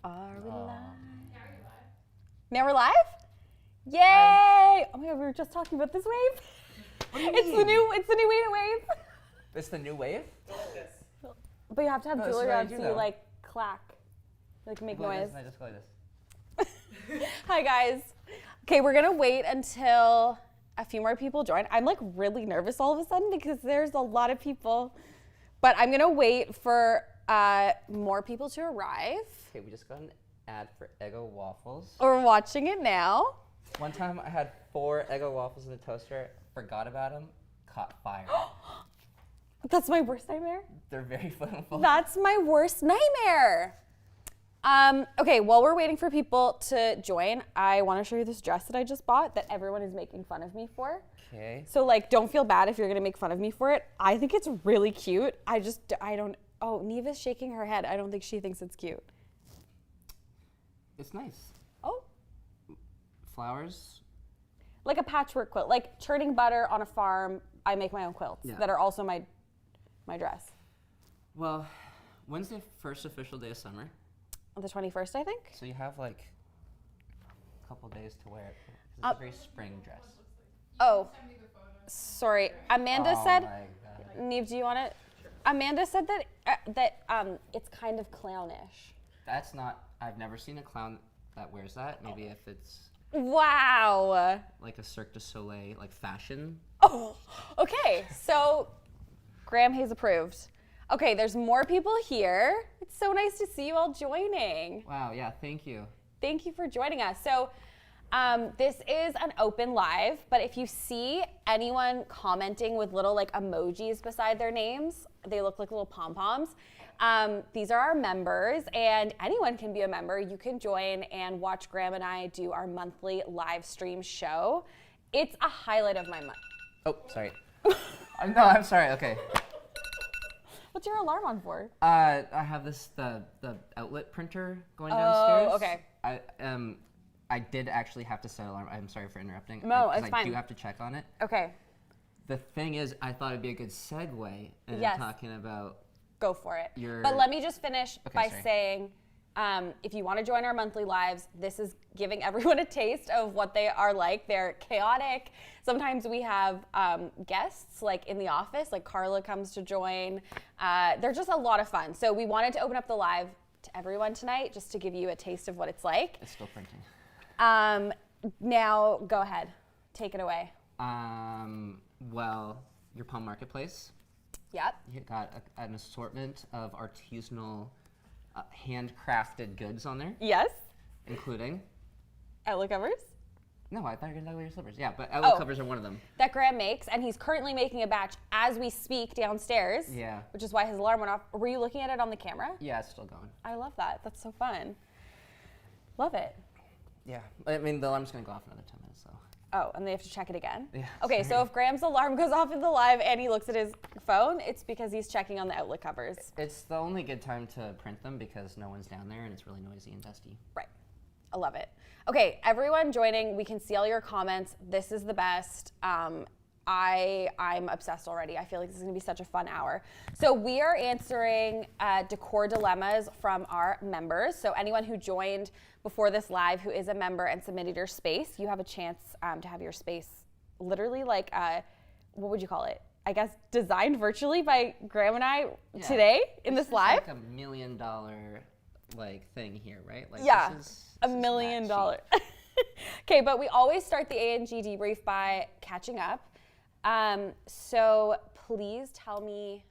Are we live? Now you're live. Now we're live? Yay! Oh my god, we were just talking about this wave. It's the new wave. It's the new wave? But you have to have No, jewelry this is what I on do, so though. you like clack. Like make noise. I just go like this. Hi guys. Okay, we're gonna wait until a few more people join. I'm like really nervous all of a sudden because there's a lot of people. But I'm gonna wait for more people to arrive. Okay, we just got an ad for Eggo waffles. We're watching it now. One time I had 4 Eggo waffles in the toaster, forgot about them, caught fire. That's my worst nightmare. They're very flammable. That's my worst nightmare. Okay, while we're waiting for people to join, I want to show you this dress that I just bought that everyone is making fun of me for. Okay. So like, don't feel bad if you're gonna make fun of me for it. I think it's really cute. I don't, oh, Neva's shaking her head. I don't think she thinks it's cute. It's nice. Oh. Flowers. Like a patchwork quilt, like churning butter on a farm. I make my own quilts that are also my dress. Well, when's the first official day of summer? On the 21st, I think. So you have like a couple days to wear it. It's a very spring dress. Oh, sorry. Amanda said, my God. Neve, do you want it? Sure. Amanda said that it's kind of clownish. That's not, I've never seen a clown that wears that. Maybe if it's Wow. like a Cirque du Soleil, like fashion. Oh, okay. So Graham Hayes approved. Okay, there's more people here. It's so nice to see you all joining. Wow, yeah, thank you. Thank you for joining us. So this is an open live, but if you see anyone commenting with little like emojis beside their names, they look like little pom-poms. These are our members, and anyone can be a member. You can join and watch Graham and I do our monthly live stream show. It's a highlight of my month. Oh, sorry. No, I'm sorry, okay. What's your alarm on for? I have the outlet printer going downstairs. Oh, okay. I did actually have to set an alarm. I'm sorry for interrupting. No, 'cause it's fine. I do have to check on it. Okay, The thing is, I thought it'd be a good segue in Yes. talking about go for it. Your- But let me just finish Okay, by sorry. saying, if you want to join our monthly lives, this is giving everyone a taste of what they are like. They're chaotic. Sometimes we have guests, like in the office, like Carla comes to join. They're just a lot of fun. So we wanted to open up the live to everyone tonight, just to give you a taste of what it's like. it's still printing. Now, go ahead. Take it away. Well, your Palm Marketplace. Yep. You got an assortment of artisanal, handcrafted goods on there, Yes. including. Outlet covers No, I thought you were going to talk about your slippers. Yeah, but outlet Oh. covers are one of them. that Graham makes, and he's currently making a batch as we speak downstairs. Yeah. Which is why his alarm went off. Were you looking at it on the camera? Yeah, it's still going. I love that. That's so fun. Love it. Yeah, I mean the alarm's going to go off in another 10 minutes, so. Oh, and they have to check it again? Yeah, Okay, so sorry. if Graham's alarm goes off in the live and he looks at his phone, it's because he's checking on the outlet covers. It's the only good time to print them because no one's down there and it's really noisy and dusty. Right. I love it. Okay, everyone joining, we can see all your comments. This is the best. I'm obsessed already. I feel like this is gonna be such a fun hour. So we are answering decor dilemmas from our members. So anyone who joined before this live who is a member and submitted your space, you have a chance to have your space literally like, what would you call it? I guess designed virtually by Graham and I today in this live. It's like $1 million like thing here, right? Like Yeah, this is $1 million. Okay, but we always start the A&G debrief by catching up. So please tell me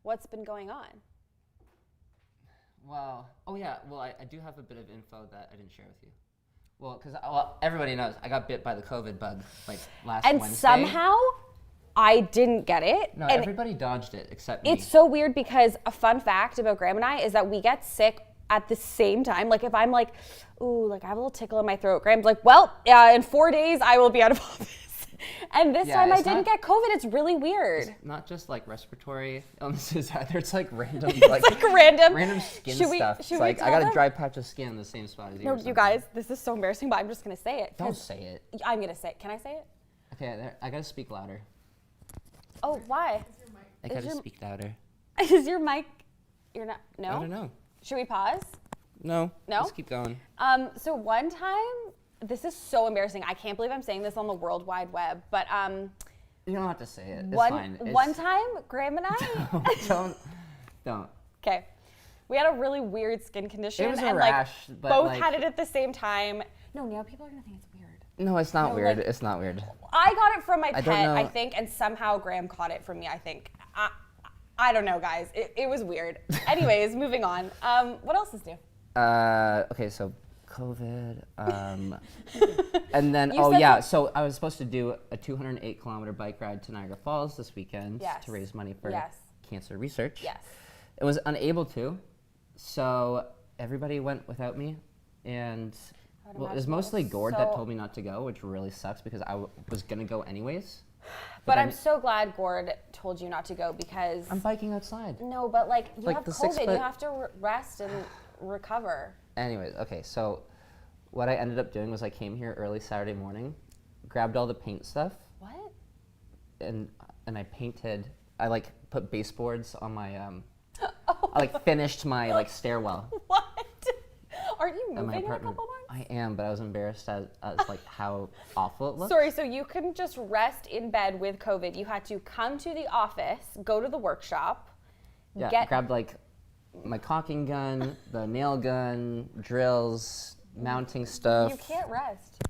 what's been going on. Well, oh yeah, well I do have a bit of info that I didn't share with you. Well, because everybody knows I got bit by the COVID bug like last And Wednesday. somehow I didn't get it. No, and everybody dodged it except me. it's so weird because a fun fact about Graham and I is that we get sick at the same time. Like if I'm like, ooh, like I have a little tickle in my throat, Graham's like, well, in 4 days I will be out of office. And this time I didn't get COVID. It's really weird. It's not just like respiratory illnesses either. It's like random, Like random skin Should we- stuff. should It's we like tell I got them? a dry patch of skin in the same spot as you. No, or you something. guys, this is so embarrassing, but I'm just gonna say it. Don't 'cause say it. I'm gonna say it. Can I say it? Okay, I gotta speak louder. Oh, why? I gotta your- speak louder. Is your mic? You're not. No. I don't know. Should we pause? No. No? Let's keep going. So one time, this is so embarrassing. I can't believe I'm saying this on the World Wide Web, but You don't have to say it. It's one fine. one time, Graham and I. Don't. Okay. We had a really weird skin condition. It was a and rash, but both like, had it at the same time. No, now people are gonna think it's weird. No, it's not No, weird. like- It's not weird. I got it from my I pet, don't know. I think, and somehow Graham caught it from me, I think. I don't know, guys. It was weird. Anyways, moving on. What else is new? Okay, so COVID. And then, You said that- so I was supposed to do a 208-kilometer bike ride to Niagara Falls this weekend Yes. to raise money for Yes. cancer research. Yes. It was unable to, so everybody went without me, and would well, it imagine was that mostly was Gord that so- told me not to go, which really sucks because I was gonna go anyways. But then- I'm so glad Gord told you not to go because I'm biking outside. no, but like you Like have the COVID, 6 you foot- have to rest and recover. Anyways, okay, so what I ended up doing was I came here early Saturday morning, grabbed all the paint stuff, What? and I painted. I like put baseboards on my. Oh, I like finished my like stairwell what? Aren't you in my moving in a apartment. couple months? I am, but I was embarrassed as like how awful it looked. Sorry, so you couldn't just rest in bed with COVID. You had to come to the office, go to the workshop, Yeah, grabbed like my caulking gun, the nail gun, drills, mounting stuff. You can't rest.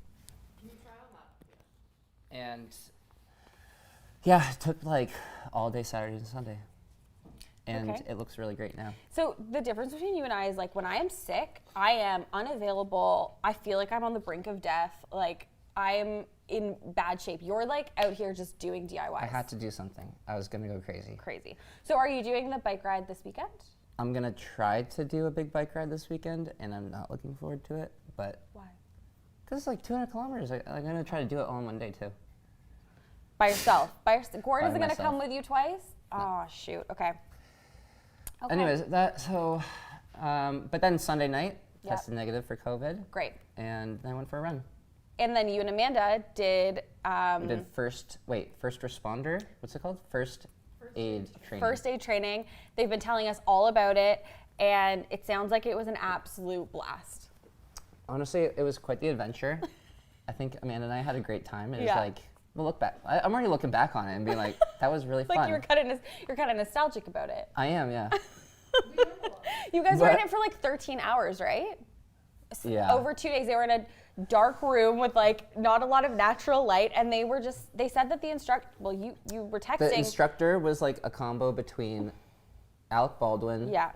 And yeah, it took like all day Saturday and Sunday. And Okay. it looks really great now. So the difference between you and I is like when I am sick, I am unavailable. I feel like I'm on the brink of death. Like I'm in bad shape. You're like out here just doing DIYs. I had to do something. I was gonna go crazy. Crazy. So are you doing the bike ride this weekend? I'm gonna try to do a big bike ride this weekend, and I'm not looking forward to it. But Why? because it's like 200 kilometers, I'm gonna try to do it all in one day too. By yourself? Gord By isn't going to come myself. with you twice? Oh, shoot. Okay. Okay. Anyways, but then Sunday night, Yep. tested negative for COVID, Great. and then I went for a run. And then you and Amanda did We did first responder. What's it called? First aid training. first aid training. They've been telling us all about it, and it sounds like it was an absolute blast. Honestly, it was quite the adventure. I think Amanda and I had a great time. It was Yeah. like, we'll look back. I'm already looking back on it and being like, that was really Like fun. you're kind of nostalgic about it. I am, yeah. You guys were in But- it for like 13 hours, right? Yeah. Over 2 days. They were in a dark room with like not a lot of natural light, and they said that the instructor, well, you were texting. The instructor was like a combo between Alec Baldwin, Yeah.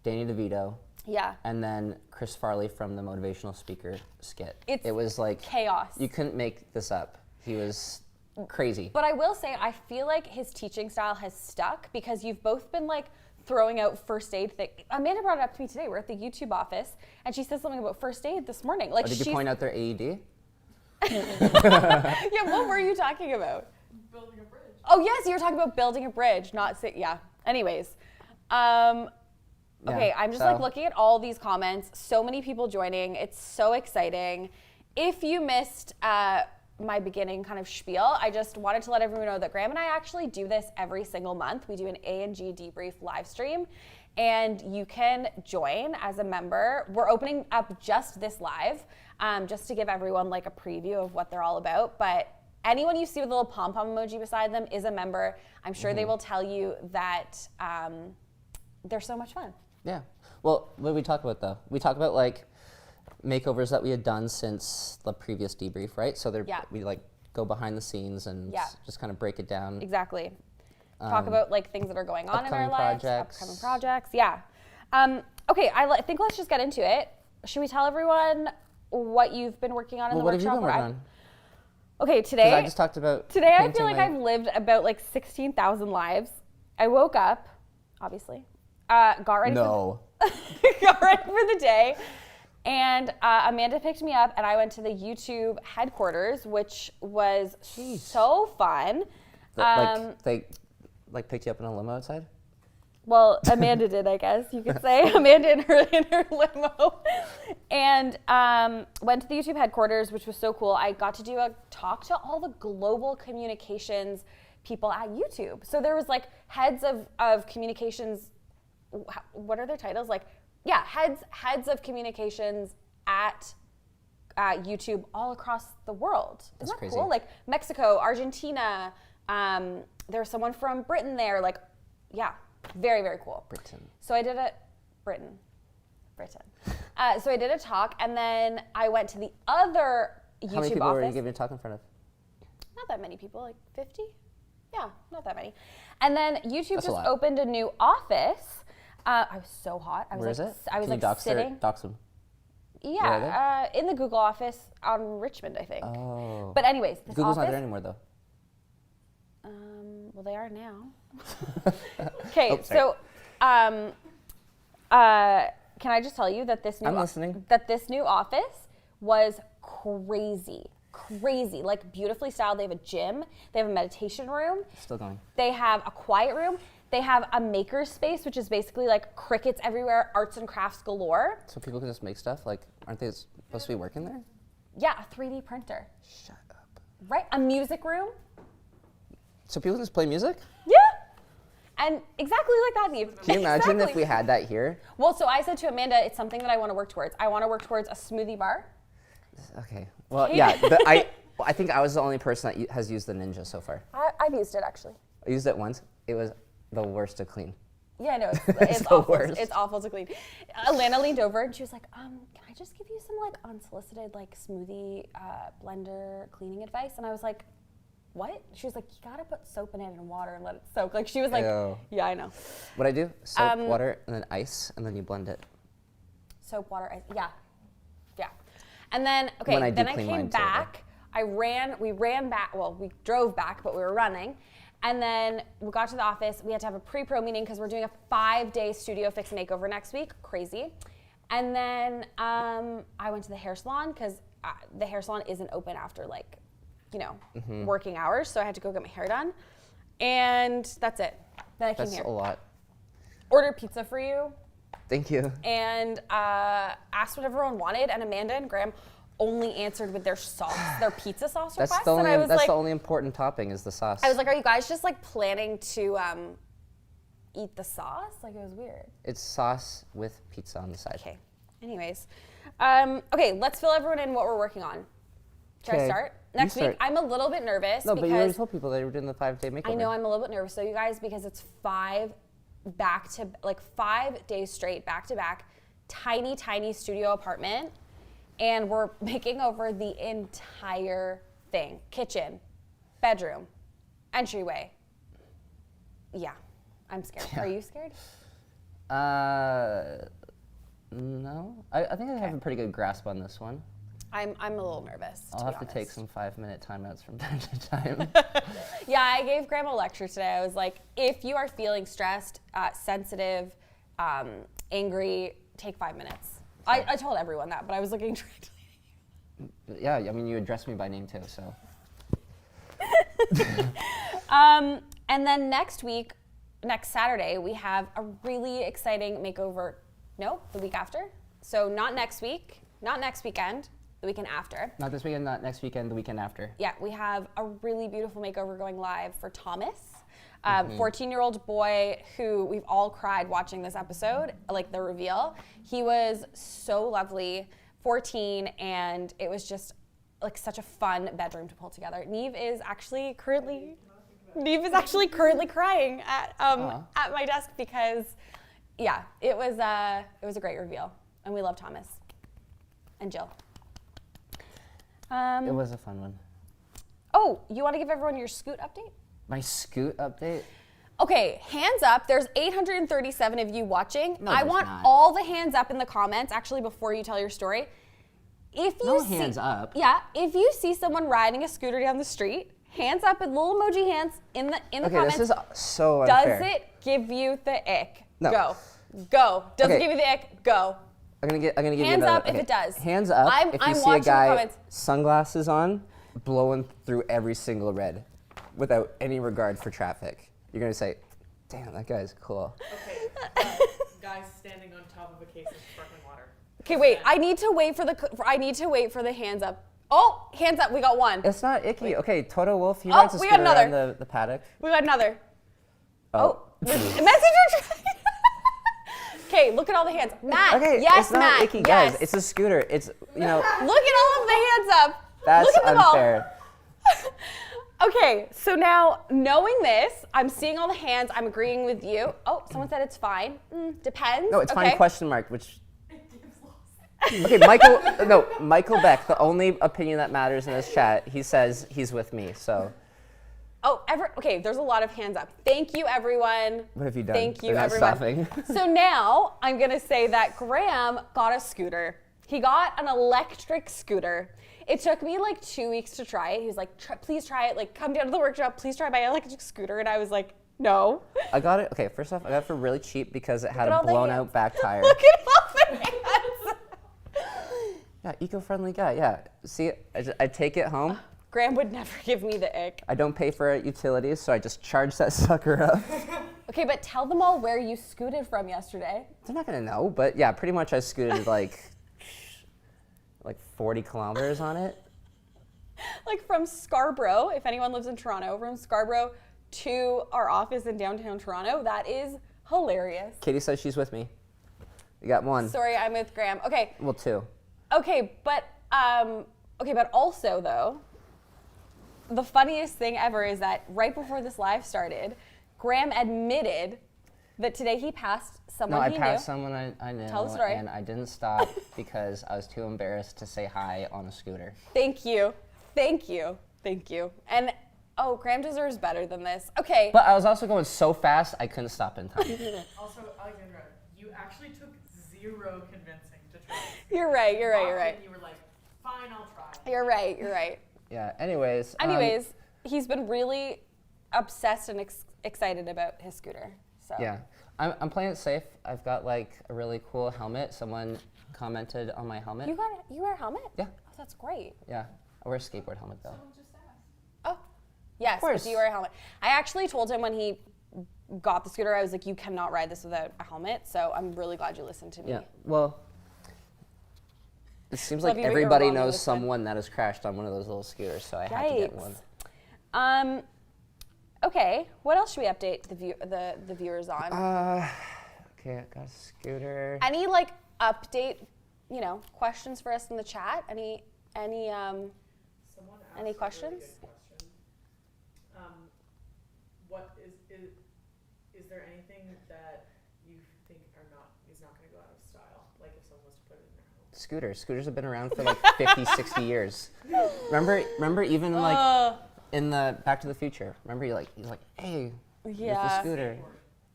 Danny DeVito, Yeah. and then Chris Farley from the motivational speaker skit. It's It was like chaos. You couldn't make this up. He was crazy. But I will say, I feel like his teaching style has stuck because you've both been like throwing out first aid thing. Amanda brought it up to me today. We're at the YouTube office, and she said something about first aid this morning. Like, Did you point out their AED? Yeah, what were you talking about? Building a bridge. Oh yes, you were talking about building a bridge, yeah. Anyways, okay, I'm just like so- looking at all these comments. So many people joining. It's so exciting. If you missed my beginning kind of spiel, I just wanted to let everyone know that Graham and I actually do this every single month. We do an A&G Debrief live stream, and you can join as a member. We're opening up just this live, just to give everyone like a preview of what they're all about. But anyone you see with a little pom-pom emoji beside them is a member. I'm sure they will tell you that they're so much fun. Yeah. Well, what did we talk about though? We talk about like makeovers that we had done since the previous debrief, right? So Yeah. we like go behind the scenes and Yeah. just kind of break it down. Exactly. Talk about like things that are going on in our upcoming lives, projects. upcoming projects. Yeah. Okay, I think let's just get into it. Should we tell everyone what you've been working on in Well, the what have you workshop? been working on? Okay, 'Cause today. I just talked about Today I painting feel like my- I've lived about like 16,000 lives. I woke up, obviously, got ready No. got ready for the day, and Amanda picked me up and I went to the YouTube headquarters, which was so fun. They picked you up in a limo outside? Well, Amanda did, I guess you could say. Amanda in her limo. And went to the YouTube headquarters, which was so cool. I got to do a talk to all the global communications people at YouTube. So there was like heads of communications, what are their titles? Like yeah, heads of communications at YouTube all across the world. Isn't That's that crazy. cool? Like Mexico, Argentina. There's someone from Britain there. Like, yeah, very, very cool. Britain. So I did Britain. So I did a talk, and then I went to the other YouTube How many people office. were you giving a talk in front of? Not that many people, like 50? Yeah, not that many. And then YouTube That's a just lot. opened a new office. I was so hot. I was Where is like, it? I was Can like you dox sitting. dox them? Yeah, in the Google office on Richmond, I think. Oh. But anyways, this Google's office, not there anymore, though. well, they are now. Okay, Oh, sorry. so can I just tell you that this new I'm listening. That this new office was crazy, like beautifully styled. They have a gym, they have a meditation room, Still going. they have a quiet room, they have a maker space, which is basically like crickets everywhere, arts and crafts galore. So people can just make stuff? Like, aren't they supposed to be working there? Yeah, a 3D printer, Shut up. right? A music room. So people can just play music? Yeah. And exactly like that, Neve. Can you imagine if Exactly. we had that here? Well, so I said to Amanda, it's something that I want to work towards. I want to work towards a smoothie bar. Okay. Well, yeah. I think I was the only person that has used the Ninja so far. I've used it, actually. I used it once. It was the worst to clean. Yeah, no, it's the awful. worst. It's awful to clean. Alana leaned over and she was like, can I just give you some like unsolicited like smoothie blender cleaning advice? And I was like, what? She was like, you gotta put soap in it and water and let it soak. Like she was like, Ew. yeah, I know. What I do? Soap, water, and then ice, and then you blend it. Soap, water, ice. Yeah. And then, okay, When I do then I clean came mine too, though. back. We ran back. Well, we drove back, but we were running. And then we got to the office. We had to have a pre-pro meeting because we're doing a 5-day studio fix makeover next week. Crazy. And then I went to the hair salon because the hair salon isn't open after working hours. So I had to go get my hair done. And that's it. Then I came That's here. a lot. Ordered pizza for you. Thank you. And asked what everyone wanted, and Amanda and Graham only answered with their sauce, their pizza sauce That's request. the only. And I was That's like, the only important topping is the sauce. I was like, are you guys just like planning to eat the sauce? Like it was weird. It's sauce with pizza on the side. Okay. Anyways, okay, let's fill everyone in what we're working on. Should I Okay, start? you Next week, start. I'm a little bit nervous No, but you already because told people they were doing the 5-day makeover. I know I'm a little bit nervous. So you guys, because it's 5 days straight, back to back, tiny studio apartment, and we're making over the entire thing. Kitchen, bedroom, entryway. Yeah, I'm scared. Yeah. Are you scared? No. I think I have a pretty good grasp on this one. I'm a little nervous. I'll have to take some 5-minute timeouts from time to time. Yeah, I gave Graham a lecture today. I was like, if you are feeling stressed, sensitive, angry, take 5 minutes. I told everyone that, but I was looking directly. Yeah, I mean, you addressed me by name too, so. And then next Saturday, we have a really exciting makeover. No, the week after. So not next week, not next weekend, the weekend after. Not this weekend, not next weekend, the weekend after. Yeah, we have a really beautiful makeover going live for Thomas, 14-year-old boy who we've all cried watching this episode, like the reveal. He was so lovely, 14, and it was just like such a fun bedroom to pull together. Neve is actually currently crying at my desk because, yeah, it was a great reveal, and we love Thomas and Jill. It was a fun one. Oh, you want to give everyone your Scoot update? My Scoot update? Okay, hands up. There's 837 of you watching. No, I there's want not. all the hands up in the comments, actually, before you tell your story. If you No see, hands up. Yeah, if you see someone riding a scooter down the street, hands up and little emoji hands in the Okay, comments. this is so unfair. Does it give you the ick? No. Go. Does it Okay. give you the ick? Go. I'm gonna give you Hands another, up if it does. Hands up I'm if you see a watching the guy comments. sunglasses on, blowing through every single red, without any regard for traffic. You're gonna say, "Damn, that guy's cool." Okay, guys standing on top of a case of sparkling water. Okay, wait. I need to wait for the hands up. Oh, hands up. We got one. It's not icky. Okay, Toto Wolf, he Oh, rides a we got scooter around another. the paddock. We got another. Oh. Messenger. Okay, look at all the hands. Matt, Okay, yes, it's not Matt, icky, yes. guys. It's a scooter. It's, you know, Look at all of the hands up. that's Look at them all. unfair. Okay, so now knowing this, I'm seeing all the hands. I'm agreeing with you. Oh, someone said it's fine. Depends. No, it's okay. fine, question mark, which... Okay, Michael Beck, the only opinion that matters in this chat, he says he's with me, so... Oh, okay, there's a lot of hands up. Thank you, everyone. What have you done? Thank you, They're not everyone. stopping. So now I'm gonna say that Graham got a scooter. He got an electric scooter. It took me like 2 weeks to try it. He was like, please try it. Like, come down to the workshop. Please try my electric scooter. And I was like, no. I got it, okay, first off, I got it for really cheap because it had at a all the blown hands. out back tire. Look at all the hands. Yeah, eco-friendly guy, yeah. See, I take it home. Graham would never give me the ick. I don't pay for utilities, so I just charge that sucker up. Okay, but tell them all where you scooted from yesterday. They're not gonna know, but yeah, pretty much I scooted like 40 kilometers on it. Like from Scarborough, if anyone lives in Toronto, from Scarborough to our office in downtown Toronto. That is hilarious. Katie says she's with me. You got one. Sorry, I'm with Graham. Okay. Well, two. Okay, but also though, the funniest thing ever is that right before this live started, Graham admitted that today he passed someone he knew. No, I passed someone I knew. Tell the story. And I didn't stop because I was too embarrassed to say hi on a scooter. Thank you. Thank you. Thank you. And Graham deserves better than this. Okay. But I was also going so fast I couldn't stop in time. Also, Alexandra, you actually took zero convincing to try. You're right. You were like, fine, I'll try. You're right. Yeah, anyways. He's been really obsessed and excited about his scooter. So. Yeah, I'm playing it safe. I've got like a really cool helmet. Someone commented on my helmet. You wear a helmet? Yeah. Oh, that's great. Yeah, I wear a skateboard helmet though. Someone just asked. Oh, yes, Of course. but do you wear a helmet? I actually told him when he got the scooter, I was like, you cannot ride this without a helmet, so I'm really glad you listened to me. Yeah, well, it seems Love like you, but you're everybody wrong on knows this one. someone that has crashed on one of those little scooters, so I had to get one. Okay, what else should we update the viewers on? Okay, I got a scooter. Any update, questions for us in the chat? Any Someone asked Any a questions? Really good question. What is there anything that you think is not going to go out of style? Like if someone was to put it in their home? Scooters have been around for like 50, 60 years. Remember even in the Back to the Future. Remember he's like, hey, with the Yeah. scooter.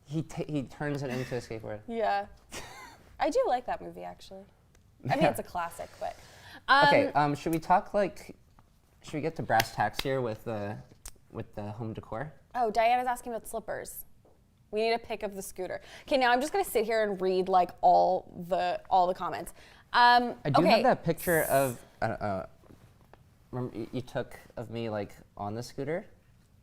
He turns it into a skateboard. Yeah. I do like that movie, actually. I mean, Yeah. it's a classic, but. Okay, should we talk should we get to brass tacks here with the home decor? Oh, Diana's asking about slippers. We need a pic of the scooter. Okay, now I'm just gonna sit here and read all the comments. I do okay. have that picture of, remember you took of me on the scooter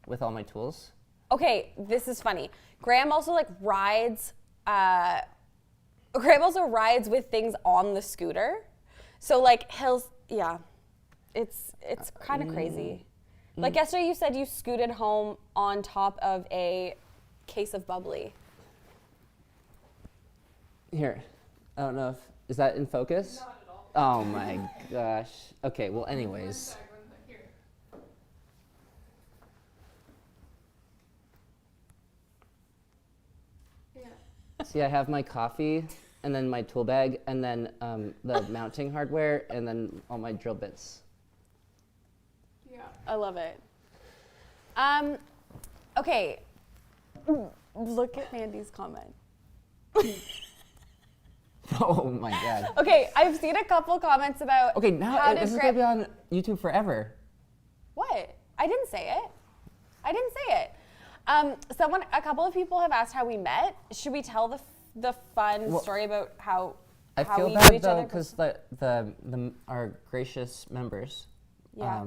with all my tools? Okay, this is funny. Graham also rides. Graham also rides with things on the scooter, so it's kind of crazy. Like yesterday, you said you scooted home on top of a case of bubbly. Here, I don't know is that in focus? Not at all. Oh my gosh. Okay, well anyways. Here. Yeah. See, I have my coffee, and then my tool bag, and then the mounting hardware, and then all my drill bits. Yeah. I love it. Okay. Look at Mandy's comment. Oh my god. Okay, I've seen a couple comments about. Okay, now how this did is gonna be on YouTube forever. What? I didn't say it. A couple of people have asked how we met. Should we tell the fun story about how I how feel we knew bad each though other? because our gracious members. Yeah.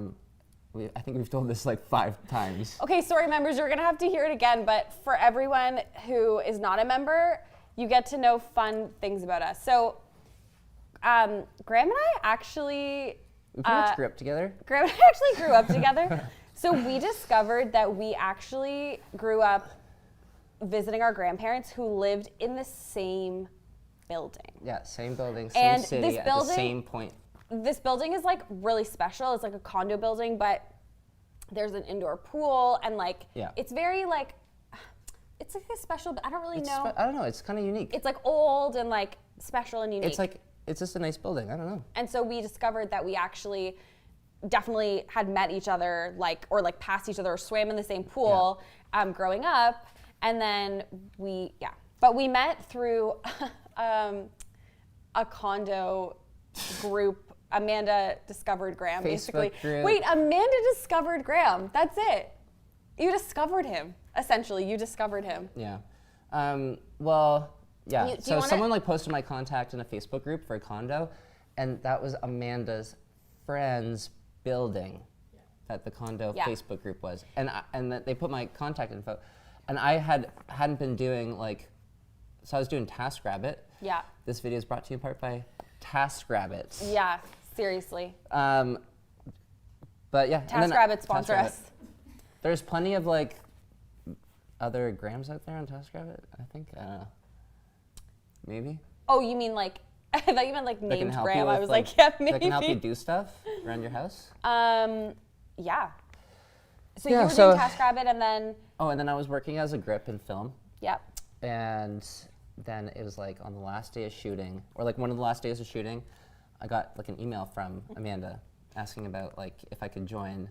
I think we've told this 5 times. Okay, sorry, members, you're gonna have to hear it again. But for everyone who is not a member, you get to know fun things about us. So, Graham and I actually. We pretty much grew up together. Graham and I actually grew up together. So we discovered that we actually grew up visiting our grandparents who lived in the same building. Yeah, same building, same And city, this at building- the same point. This building is like really special. It's like a condo building, but there's an indoor pool and like Yeah. it's very like it's like a special. I don't really know. I don't know. It's kind of unique. It's like old and like special and unique. It's like it's just a nice building. I don't know. And so we discovered that we actually definitely had met each other like or like passed each other or swam in the same pool growing up, and then but we met through a condo group. Amanda discovered Graham, basically. Group. Wait, Amanda discovered Graham. That's it. You discovered him, essentially. You discovered him. Yeah. Well, yeah. Do you So wanna- someone like posted my contact in a Facebook group for a condo, and that was Amanda's friend's building that the condo Yeah. Facebook group was. And that they put my contact info. And I hadn't been doing like, so I was doing TaskRabbit. Yeah. This video is brought to you in part by TaskRabbit. Yeah, seriously. But yeah. and then- TaskRabbit sponsor TaskRabbit. us. There's plenty of like other Grams out there on TaskRabbit, I think. I don't know. Maybe. Oh, you mean like, I thought you meant like That can named help Graham. you I with, was like, yeah, maybe. That can help you do stuff around your house. Yeah. So you Yeah, were so- doing TaskRabbit and then, Oh, and then I was working as a grip in film. yeah. And then it was like on the last day of shooting, or like one of the last days of shooting, I got like an email from Amanda asking about like if I could join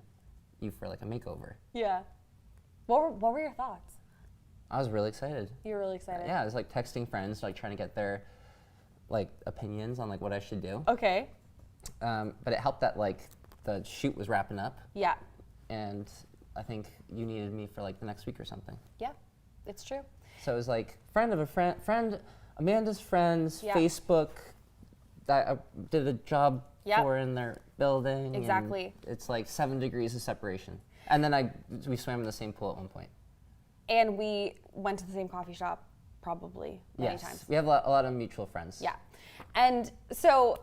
you for like a makeover. Yeah. What were your thoughts? I was really excited. You were really excited. Yeah, I was like texting friends, like trying to get their like opinions on like what I should do. Okay. But it helped that like the shoot was wrapping up, Yeah. and I think you needed me for like the next week or something. Yeah. It's true. So it was like friend of a friend, Amanda's friends, Yeah. Facebook, that I did a job Yep. for in their building. and Exactly. It's like 7 degrees of separation. And then we swam in the same pool at one point. And we went to the same coffee shop probably many Yes, times. we have a lot of mutual friends. Yeah. And so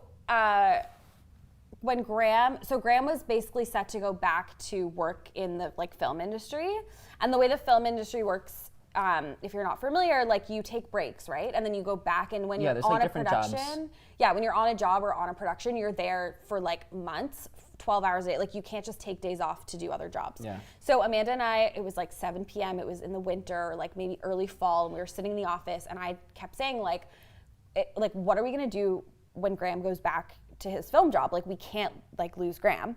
when Graham was basically set to go back to work in the like film industry. And the way the film industry works, if you're not familiar, like you take breaks, right? And then you go back, and when Yeah, you're there's, on like, a different production, jobs. yeah, when you're on a job or on a production, you're there for like months, 12 hours a day. Like you can't just take days off to do other jobs. Yeah. So Amanda and I, it was like 7 p.m. It was in the winter, or like maybe early fall, and we were sitting in the office, and I kept saying like, what are we gonna do when Graham goes back to his film job? Like we can't like lose Graham.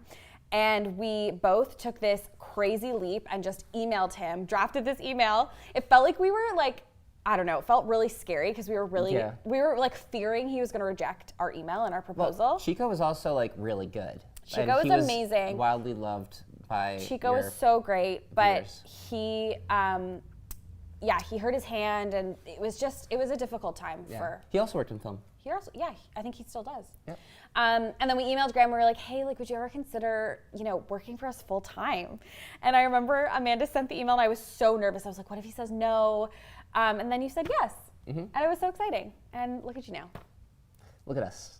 And we both took this crazy leap and just emailed him, drafted this email. It felt like we were like, I don't know, it felt really scary because we were like fearing he was gonna reject our email and our proposal. Well, Chico was also like really good. Chico And was he amazing. Wildly loved by Chico your was so great, but viewers. he hurt his hand, and it was a difficult time for. He also worked in film. He also, I think he still does. Yep. And then we emailed Graham. We were like, hey, like, would you ever consider, working for us full time? And I remember Amanda sent the email, and I was so nervous. I was like, what if he says no? And then you said yes, and it was so exciting. And look at you now. Look at us.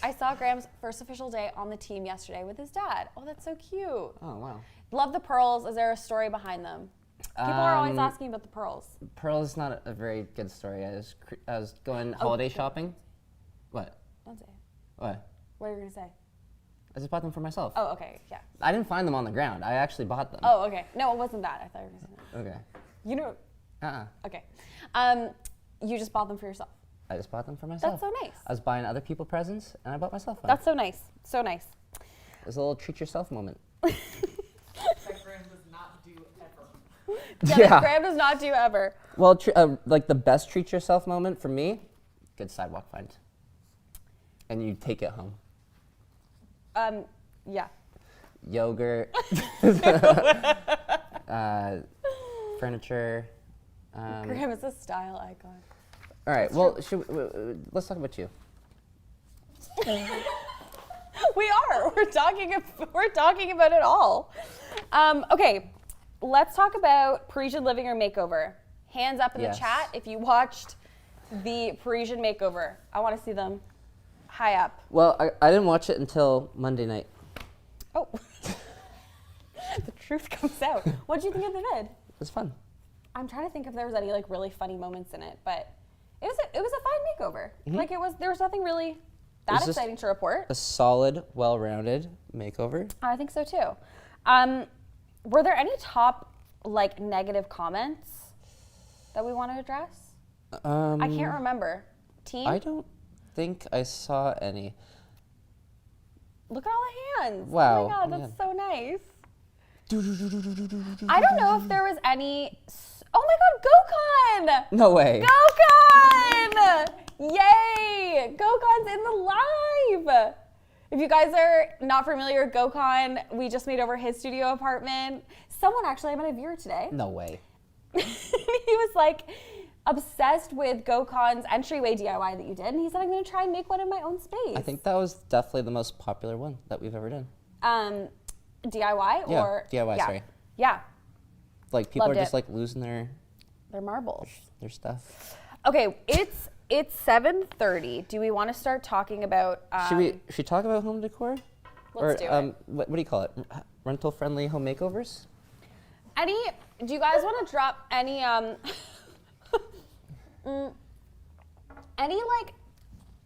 I saw Graham's first official day on the team yesterday with his dad. Oh, that's so cute. Oh, wow. Love the pearls. Is there a story behind them? People are always asking about the pearls. Pearl is not a very good story. I was going holiday shopping. What? Don't say it. What? What are you gonna say? I just bought them for myself. Oh, okay, yeah. I didn't find them on the ground. I actually bought them. Oh, okay. No, it wasn't that. I thought you were gonna say Okay. that. You know. Okay. You just bought them for yourself. I just bought them for myself. That's so nice. I was buying other people presents, and I bought myself one. That's so nice. So nice. It was a little treat yourself moment. That Graham does not do ever. Yeah. Graham does not do ever. Well, like the best treat yourself moment for me, good sidewalk find. And you take it home. Yeah. Yogurt, furniture. Graham is a style icon. All right. Well, let's talk about you. We are. We're talking about it all. Okay, let's talk about Parisian Living Room Makeover. Hands up in the Yes. chat if you watched the Parisian Makeover. I want to see them high up. Well, I didn't watch it until Monday night. Oh, the truth comes out. What did you think of the vid? It was fun. I'm trying to think if there was any like really funny moments in it, but It was a fine makeover. Like there was nothing really that was just exciting to report. A solid, well-rounded makeover. I think so too. Were there any top like negative comments that we want to address? I can't remember. Team? I don't think I saw any. Look at all the hands. Wow. Oh my god, Oh my that's so nice. I don't know if there was any. Oh my god, GoCon! No way. GoCon! Yay! GoCon's in the live! If you guys are not familiar with GoCon, we just made over his studio apartment. Someone actually, I met a viewer today. No way. He was like obsessed with GoCon's entryway DIY that you did, and he said, I'm gonna try and make one in my own space. I think that was definitely the most popular one that we've ever done. DIY Yeah, or? DIY, yeah. sorry. Yeah, Like people Loved are just it. like losing they're marbles. their stuff. Okay, it's 7:30. Do we want to start talking about? Should we talk about home decor? Let's do it. What do you call it? Rental friendly home makeovers? Do you guys want to drop any any like?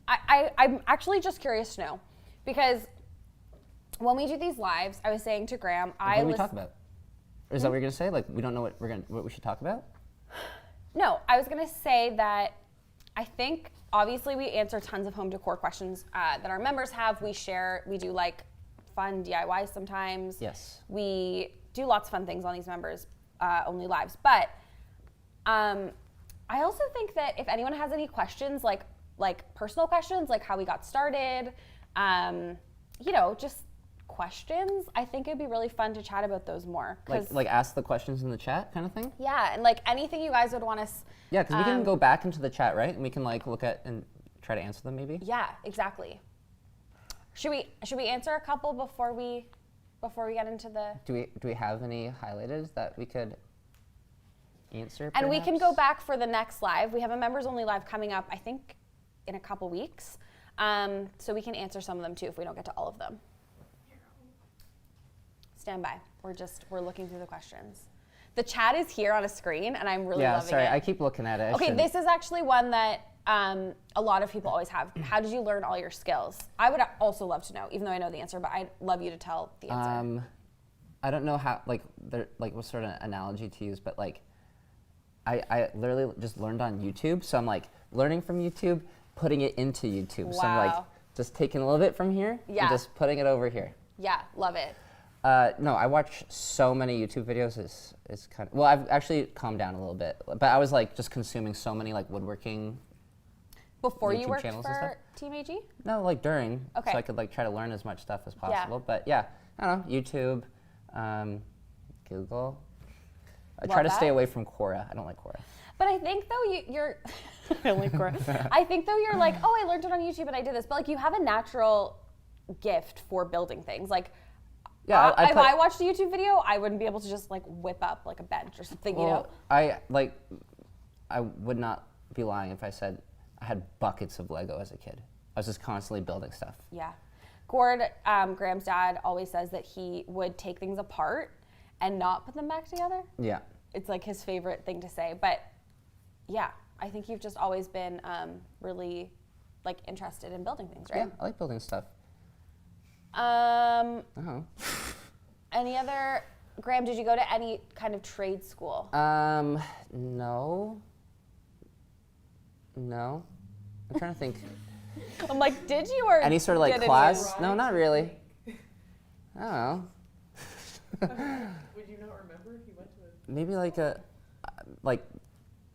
I'm actually just curious to know, because when we do these lives, I was saying to Graham, What do we talk about? Is that what you're gonna say? Like we don't know what we should talk about? No, I was gonna say that I think obviously we answer tons of home decor questions that our members have. We do like fun DIYs sometimes. Yes. We do lots of fun things on these members only lives. But I also think that if anyone has any questions, like personal questions, like how we got started, just questions, I think it'd be really fun to chat about those more. Like ask the questions in the chat kind of thing? Yeah, and like anything you guys would want us. Yeah, because we can go back into the chat, right? And we can like look at and try to answer them maybe? Yeah, exactly. Should we answer a couple before we get into the? Do we have any highlighted that we could answer? And we can perhaps? go back for the next live. We have a members only live coming up, I think, in a couple weeks. So we can answer some of them too if we don't get to all of them. Stand by. We're looking through the questions. The chat is here on a screen, and I'm really loving sorry, it. I keep looking at it. Okay, this is actually one that a lot of people always have. How did you learn all your skills? I would also love to know, even though I know the answer, but I'd love you to tell the answer. I don't know how, what sort of analogy to use, but like, I literally just learned on YouTube. So I'm like learning from YouTube, putting it into YouTube. So I'm like Wow. just taking a little bit from here Yeah. and just putting it over here. Yeah, love it. No, I watch so many YouTube videos. It's kind of, well, I've actually calmed down a little bit, but I was like just consuming so many like woodworking. Before you YouTube worked channels and for stuff? Team AG? No, like during, Okay. so I could like try to learn as much stuff as possible. But yeah, I don't know, YouTube, Google. I Love try to stay that. away from Quora. I don't like Quora. But I think though you're I like Quora. I think though you're like, oh, I learned it on YouTube and I did this, but like you have a natural gift for building things. Like, Yeah, if I watched a YouTube video, I wouldn't be able to just like whip up like a bench or something, you know? I would not be lying if I said I had buckets of Lego as a kid. I was just constantly building stuff. Yeah. Gord, Graham's dad, always says that he would take things apart and not put them back together. Yeah. It's like his favorite thing to say. But yeah, I think you've just always been really like interested in building things, right? Yeah, I like building stuff. Um, Any other, Graham, did you go to any kind of trade school? No. I'm trying to think. I'm like, did you or Any sort of like didn't class? you? No, not really. I don't know. Would you not remember if you went to a... Maybe like a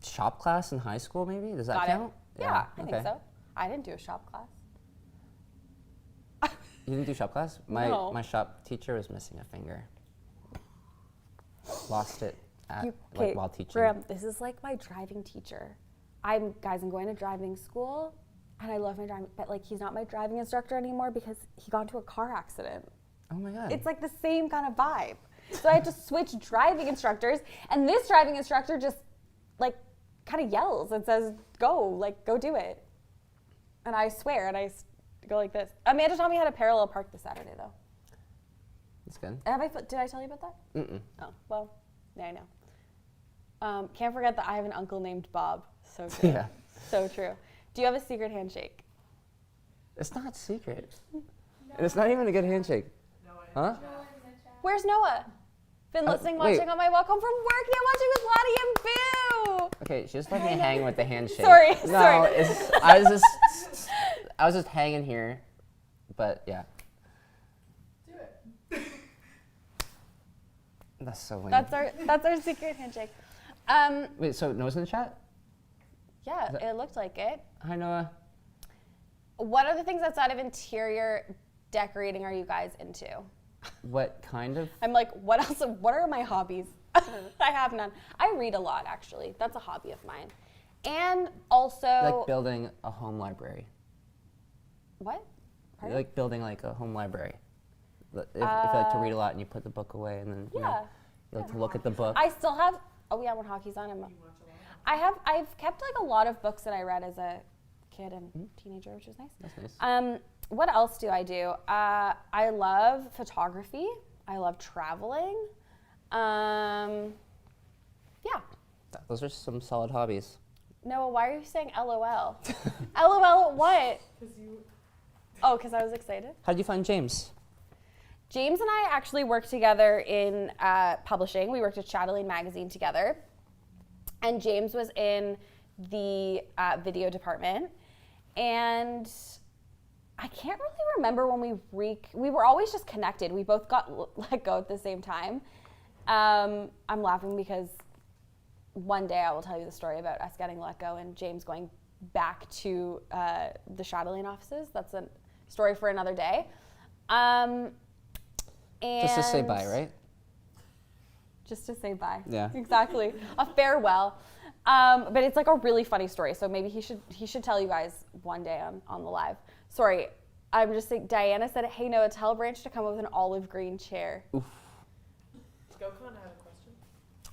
shop class in high school. Maybe does that Got count? it. Yeah, I think so. I didn't do a shop class. You didn't do shop class? No. My shop teacher was missing a finger. Lost it while teaching. Graham, this is like my driving teacher. I'm going to driving school, and I love my driving, but like he's not my driving instructor anymore because he got into a car accident. Oh my god. It's like the same kind of vibe. So I had to switch driving instructors, and this driving instructor just like kind of yells and says, go do it. And I swear, and I go like this. Amanda taught me how to parallel park this Saturday though. That's good. Did I tell you about that? Mm-mm. Oh, well, yeah, I know. Can't forget that I have an uncle named Bob. So good. Yeah. So true. Do you have a secret handshake? It's not secret. And it's not even a good handshake. No, Huh? Where's Noah? Been listening, wait. watching on my walk home from work. Yeah, watching with Lottie and Boo. Okay, just let me hang with the handshake. Sorry, No, sorry. I was just hanging here, but yeah. Do it. That's so lame. That's our secret handshake. Wait, so Noah's in the chat? Yeah, it looked like it. Hi, Noah. What other things outside of interior decorating are you guys into? What kind of? I'm like, what else? What are my hobbies? I have none. I read a lot, actually. That's a hobby of mine. And also, Like building a home library. what? I Pardon? like building like a home library. If you like to read a lot and you put the book away and then you like to look at the book. I still have. Oh yeah, when hockey's on, You watch a lot. I've kept like a lot of books that I read as a kid and teenager, which was nice. That's nice. What else do I do? I love photography. I love traveling. Yeah. Those are some solid hobbies. Noah, why are you saying LOL? LOL at what? Because you. Oh, because I was excited. How did you find James? James and I actually worked together in publishing. We worked at Chatelaine Magazine together. And James was in the video department. And I can't really remember when we were always just connected. We both got let go at the same time. I'm laughing because one day I will tell you the story about us getting let go and James going back to the Chatelaine offices. That's a story for another day. And Just to say bye, right? Just to say bye. Yeah. Exactly. A farewell. But it's like a really funny story. So maybe he should tell you guys one day on the live. Sorry, I'm just saying. Diana said, "Hey Noah, tell Branch to come up with an olive green chair." Oof. GoCon, I have a question.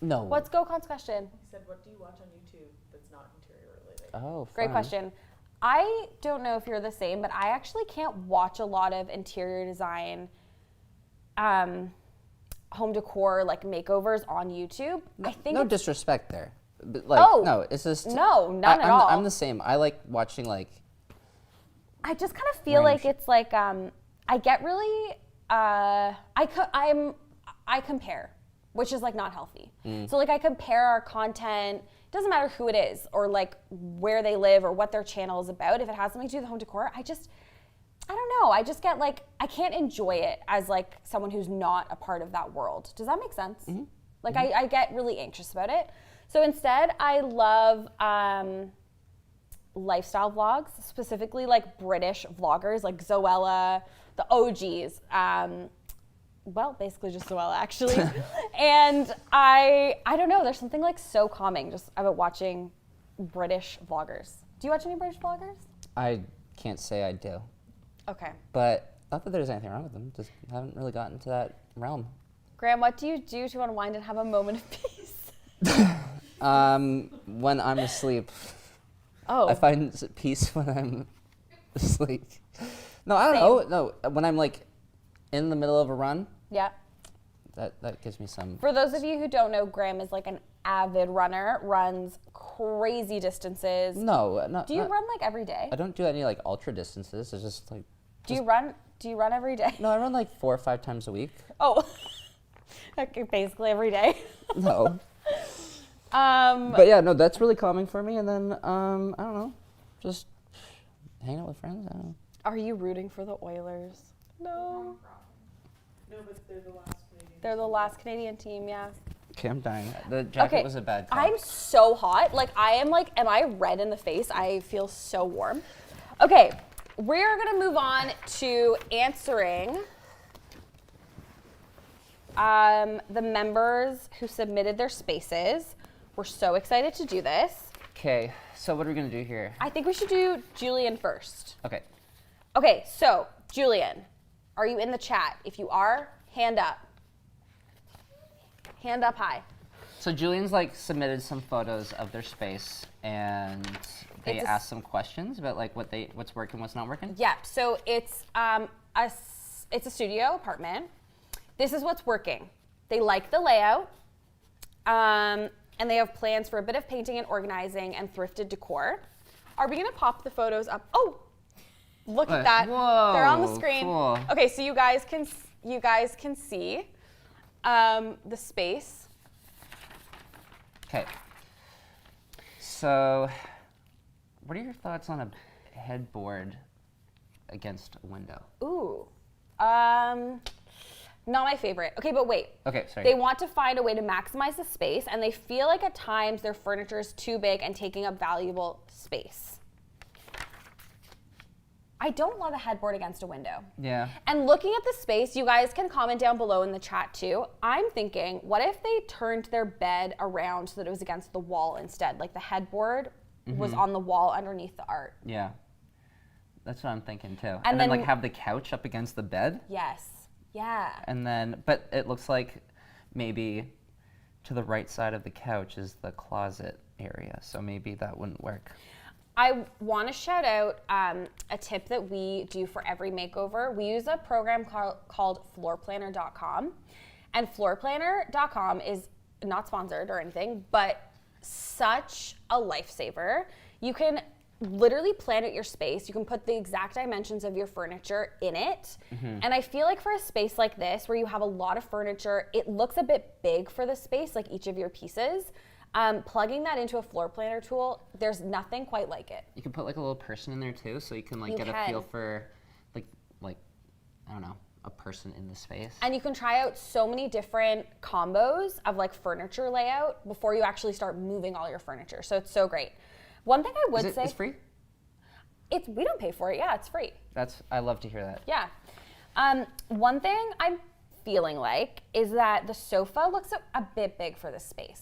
No. What's GoCon's question? He said, what do you watch on YouTube that's not interior related? Oh, Great fun. question. I don't know if you're the same, but I actually can't watch a lot of interior design, home decor, like makeovers on YouTube. I think No it's- disrespect there. But like, Oh, no, it's just. no, none at I'm, all. I'm the same. I like watching like. I just kind of feel like Range. it's like I get really I compare, which is like not healthy. So like I compare our content. Doesn't matter who it is or like where they live or what their channel is about. If it has something to do with home decor, I don't know. I just get like I can't enjoy it as like someone who's not a part of that world. Does that make sense? Like I get really anxious about it. So instead, I love lifestyle vlogs, specifically like British vloggers like Zoella, the OGs. Well, basically just Zoella actually. And I don't know, there's something like so calming just about watching British vloggers. Do you watch any British vloggers? I can't say I do, Okay. but not that there's anything wrong with them. Just haven't really gotten to that realm. Graham, what do you do to unwind and have a moment of peace? When I'm asleep, Oh. I find peace when I'm asleep. No, I don't know. No, when I'm like in the middle of a run, Yeah. that gives me some. For those of you who don't know, Graham is like an avid runner, runs crazy distances. No, not. Do you not- run like every day? I don't do any like ultra distances. It's just like. Do you run every day? No, I run like 4 or 5 times a week. Oh. Okay, basically every day. No. But yeah, no, that's really calming for me. And then I don't know, just hanging out with friends. I don't know. Are you rooting for the Oilers? No. No, but they're the last Canadian. They're the last Canadian team, yeah. Okay, I'm dying. The jacket was a bad call. I'm so hot. Like I am like, am I red in the face? I feel so warm. Okay, we're gonna move on to answering the members who submitted their spaces. We're so excited to do this. Okay, so what are we gonna do here? I think we should do Julian first. Okay. Okay, so Julian, are you in the chat? If you are, hand up. Hand up high. So Julian's like submitted some photos of their space, and they It's a asked some questions about like what's working, what's not working. Yeah, so it's a studio apartment. This is what's working. They like the layout, and they have plans for a bit of painting and organizing and thrifted decor. Are we gonna pop the photos up? Oh, look at What? that. They're on the Whoa, screen. cool. Okay, so you guys can see the space. Okay. So, what are your thoughts on a headboard against a window? Ooh, not my favorite. Okay, but wait. Okay, sorry. They want to find a way to maximize the space, and they feel like at times their furniture is too big and taking up valuable space. I don't love a headboard against a window. Yeah. And looking at the space, you guys can comment down below in the chat too. I'm thinking, what if they turned their bed around so that it was against the wall instead? Like the headboard was on the wall underneath the art. Yeah. That's what I'm thinking too. And And then then- like have the couch up against the bed. Yes. Yeah. And then, but it looks like maybe to the right side of the couch is the closet area. So maybe that wouldn't work. I want to shout out a tip that we do for every makeover. We use a program called floorplanner.com. And floorplanner.com is not sponsored or anything, but such a lifesaver. You can literally plan out your space. You can put the exact dimensions of your furniture in it. And I feel like for a space like this, where you have a lot of furniture, it looks a bit big for the space, like each of your pieces. Plugging that into a floor planner tool, there's nothing quite like it. You can put like a little person in there too, so you can like You get can. a feel for like I don't know, a person in the space. And you can try out so many different combos of like furniture layout before you actually start moving all your furniture. So it's so great. One thing I would say, It's free? we don't pay for it. Yeah, it's free. I love to hear that. Yeah. One thing I'm feeling like is that the sofa looks a bit big for this space.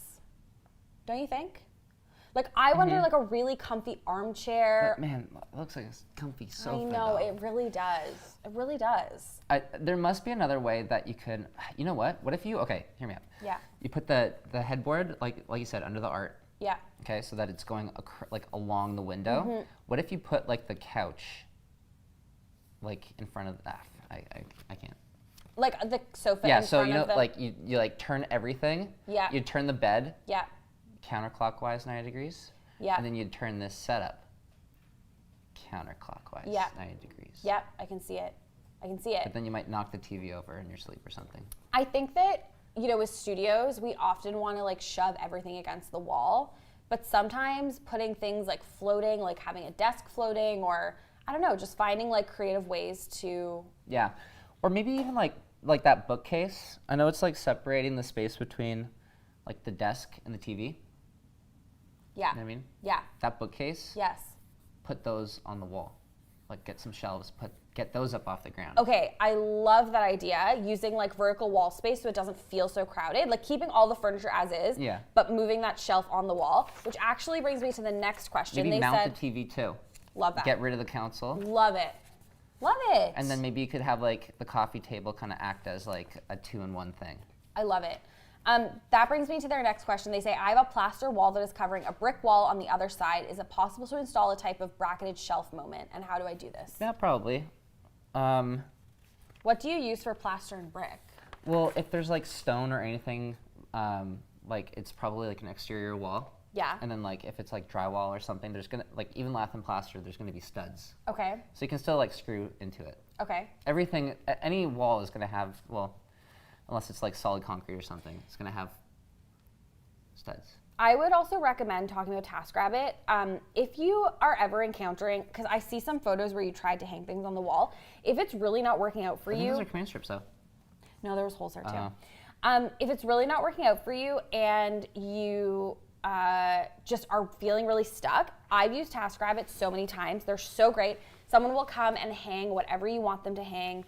Don't you think? Like I wonder like a really comfy armchair. But man, it looks like a comfy sofa. I know, though. it really does. It really does. There must be another way that you could. You know what? What if you? Okay, hear me out. Yeah. You put the headboard like you said under the art. Yeah. Okay, so that it's going like along the window. What if you put like the couch, like in front of that? I can't. Like the sofa Yeah, in so front you know, of the... like you like turn everything. Yeah. You turn the bed Yeah. counterclockwise 90 degrees. Yeah. And then you'd turn this setup counterclockwise Yeah. 90 degrees. Yep, I can see it. I can see it. But then you might knock the TV over in your sleep or something. I think that, you know, with studios, we often want to like shove everything against the wall, but sometimes putting things like floating, like having a desk floating, or I don't know, just finding like creative ways to... Yeah. Or maybe even like that bookcase. I know it's like separating the space between like the desk and the TV. Yeah. You know what I mean? Yeah. That bookcase, Yes. put those on the wall. Like get some shelves, get those up off the ground. Okay, I love that idea, using like vertical wall space so it doesn't feel so crowded, like keeping all the furniture as is, Yeah. but moving that shelf on the wall, which actually brings me to the next question. Maybe They mount said, the TV too. love that. Get rid of the console. Love it. Love it. And then maybe you could have like the coffee table kind of act as like a 2-in-1 thing. I love it. That brings me to their next question. They say, I have a plaster wall that is covering a brick wall on the other side. Is it possible to install a type of bracketed shelf moment? And how do I do this? Yeah, probably. What do you use for plaster and brick? Well, if there's like stone or anything, like it's probably like an exterior wall. Yeah. And then like if it's like drywall or something, there's gonna like even lath and plaster, there's gonna be studs. Okay. So you can still like screw into it. Okay. Everything, any wall is gonna have, well, unless it's like solid concrete or something, it's gonna have studs. I would also recommend talking to a TaskRabbit. If you are ever encountering, because I see some photos where you tried to hang things on the wall. If it's really not working out for I think you, those are command strips though. no, there was holes there too. Oh. If it's really not working out for you and you just are feeling really stuck, I've used TaskRabbit so many times. They're so great. Someone will come and hang whatever you want them to hang.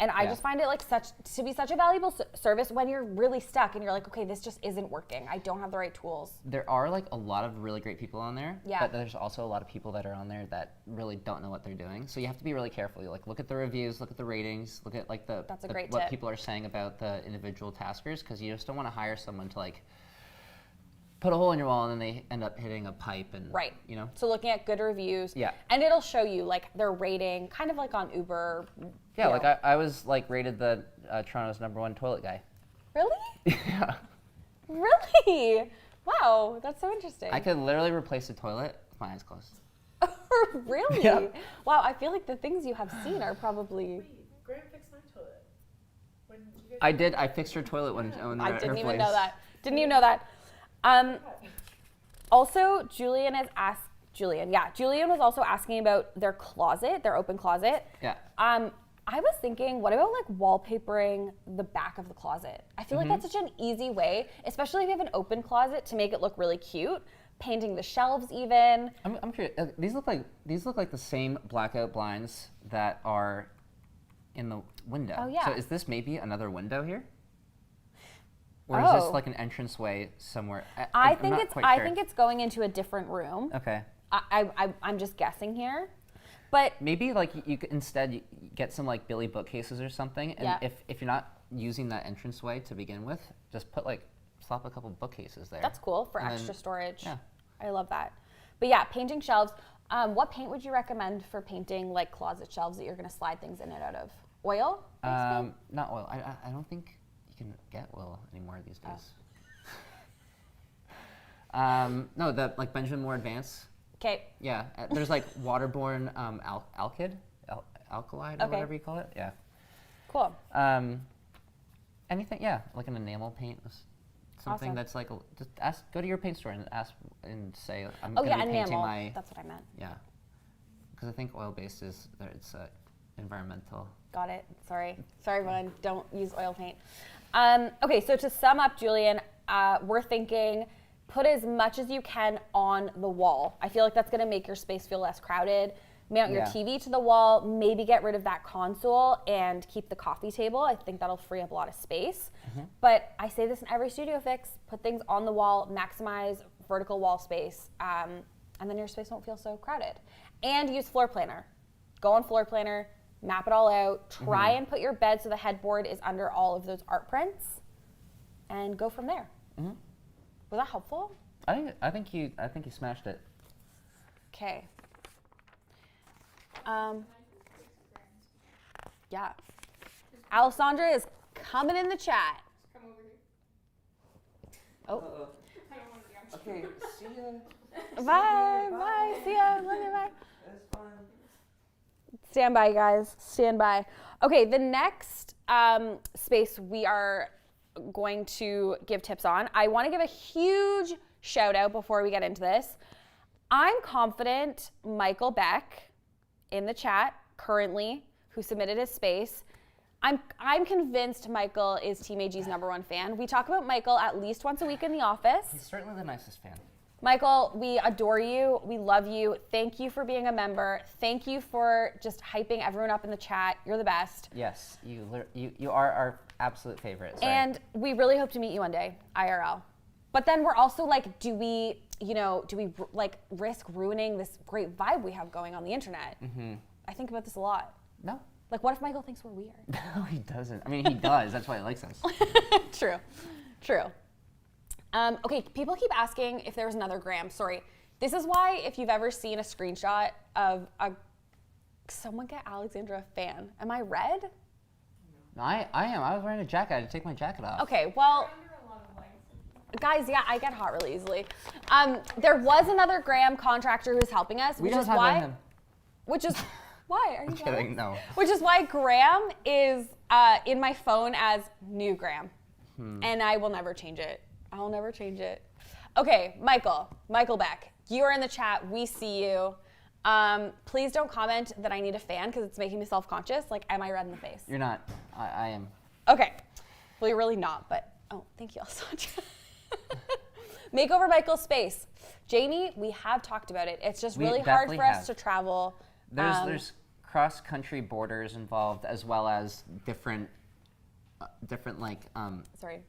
And I just find it like to be such a valuable service when you're really stuck and you're like, okay, this just isn't working. I don't have the right tools. There are like a lot of really great people on there, Yeah. but there's also a lot of people that are on there that really don't know what they're doing. So you have to be really careful. You like look at the reviews, look at the ratings, look at like That's a great what tip. people are saying about the individual taskers, because you just don't want to hire someone to like put a hole in your wall and then they end up hitting a pipe and Right. you know. So looking at good reviews. Yeah. And it'll show you like their rating, kind of like on Uber. Yeah, you like know. I was like rated the Toronto's #1 toilet guy. Really? Yeah. Really? Wow, that's so interesting. I could literally replace the toilet with my eyes closed. Really? Yep. Wow, I feel like the things you have seen are probably. Wait, Graham fixed my toilet. When you guys I did. I fixed her toilet when I her didn't even place. know that. Didn't even know that. Also, Julian was also asking about their closet, their open closet. Yeah. I was thinking, what about like wallpapering the back of the closet? I feel like that's such an easy way, especially if you have an open closet, to make it look really cute. Painting the shelves even. I'm curious. These look like the same blackout blinds that are in the window. Oh, yeah. So is this maybe another window here? Or is this Oh. like an entranceway somewhere? I think it's going into a different room. Okay. I'm just guessing here. But Maybe like you could instead you get some like Billy bookcases or something, and Yeah. if you're not using that entranceway to begin with, just slap a couple bookcases there. that's cool for And then- extra storage. yeah. I love that. But yeah, painting shelves. What paint would you recommend for painting like closet shelves that you're going to slide things in and out of? Oil? Not oil. I don't think you can get oil anymore these days. No, the like Benjamin Moore Advance. Okay. Yeah, there's like waterborne alkyd, alkali or Okay. whatever you call it. Yeah. Cool. Anything? Yeah, like an enamel paint. Something Awesome. that's like just go to your paint store and ask and say I'm Oh going to yeah, be painting enamel. my That's what I meant. yeah, because I think oil based is it's environmental. Got it. Sorry, everyone. Don't use oil paint. Okay, so to sum up, Julian, we're thinking put as much as you can on the wall. I feel like that's going to make your space feel less crowded. Mount your Yeah. TV to the wall, maybe get rid of that console and keep the coffee table. I think that'll free up a lot of space. But I say this in every studio fix, put things on the wall, maximize vertical wall space, and then your space won't feel so crowded. And use floor planner. Go on floor planner, map it all out, try and put your bed so the headboard is under all of those art prints, and go from there. Was that helpful? I think you smashed it. Okay. Yeah. Alexandra is coming in the chat. Come over here. Oh. I don't want to be on Okay, see ya. Bye. See ya. Love you. Bye. That's fun. Stand by, guys. Stand by. Okay, the next space we are going to give tips on. I want to give a huge shout out before we get into this. I'm confident Michael Beck in the chat currently, who submitted his space, I'm convinced Michael is Team AG's #1 fan. We talk about Michael at least once a week in the office. He's certainly the nicest fan. Michael, we adore you. We love you. Thank you for being a member. Thank you for just hyping everyone up in the chat. You're the best. Yes, you are our absolute favorite. Sorry. And we really hope to meet you one day, IRL. But then we're also like, do we like risk ruining this great vibe we have going on the internet? I think about this a lot. No. Like, what if Michael thinks we're weird? No, he doesn't. I mean, he does. That's why he likes us. True. Okay, people keep asking if there was another Graham. Sorry. This is why if you've ever seen a screenshot of someone get Alexandra a fan. Am I red? No, I am. I was wearing a jacket. I had to take my jacket off. Okay, well, under a lot of lights. guys, yeah, I get hot really easily. There was another Graham contractor who was helping us, We which don't is have why. him. Which is why are you Kidding? jealous? No. Which is why Graham is in my phone as new Graham, and I will never change it. I'll never change it. Okay, Michael Beck, you are in the chat. We see you. Please don't comment that I need a fan because it's making me self-conscious. Like, am I red in the face? You're not. I am. Okay. Well, you're really not, but thank you all so much. Makeover Michael's space. Jamie, we have talked about it. It's just We really hard definitely for us have. to travel. There's cross-country borders involved as well as different like Sorry.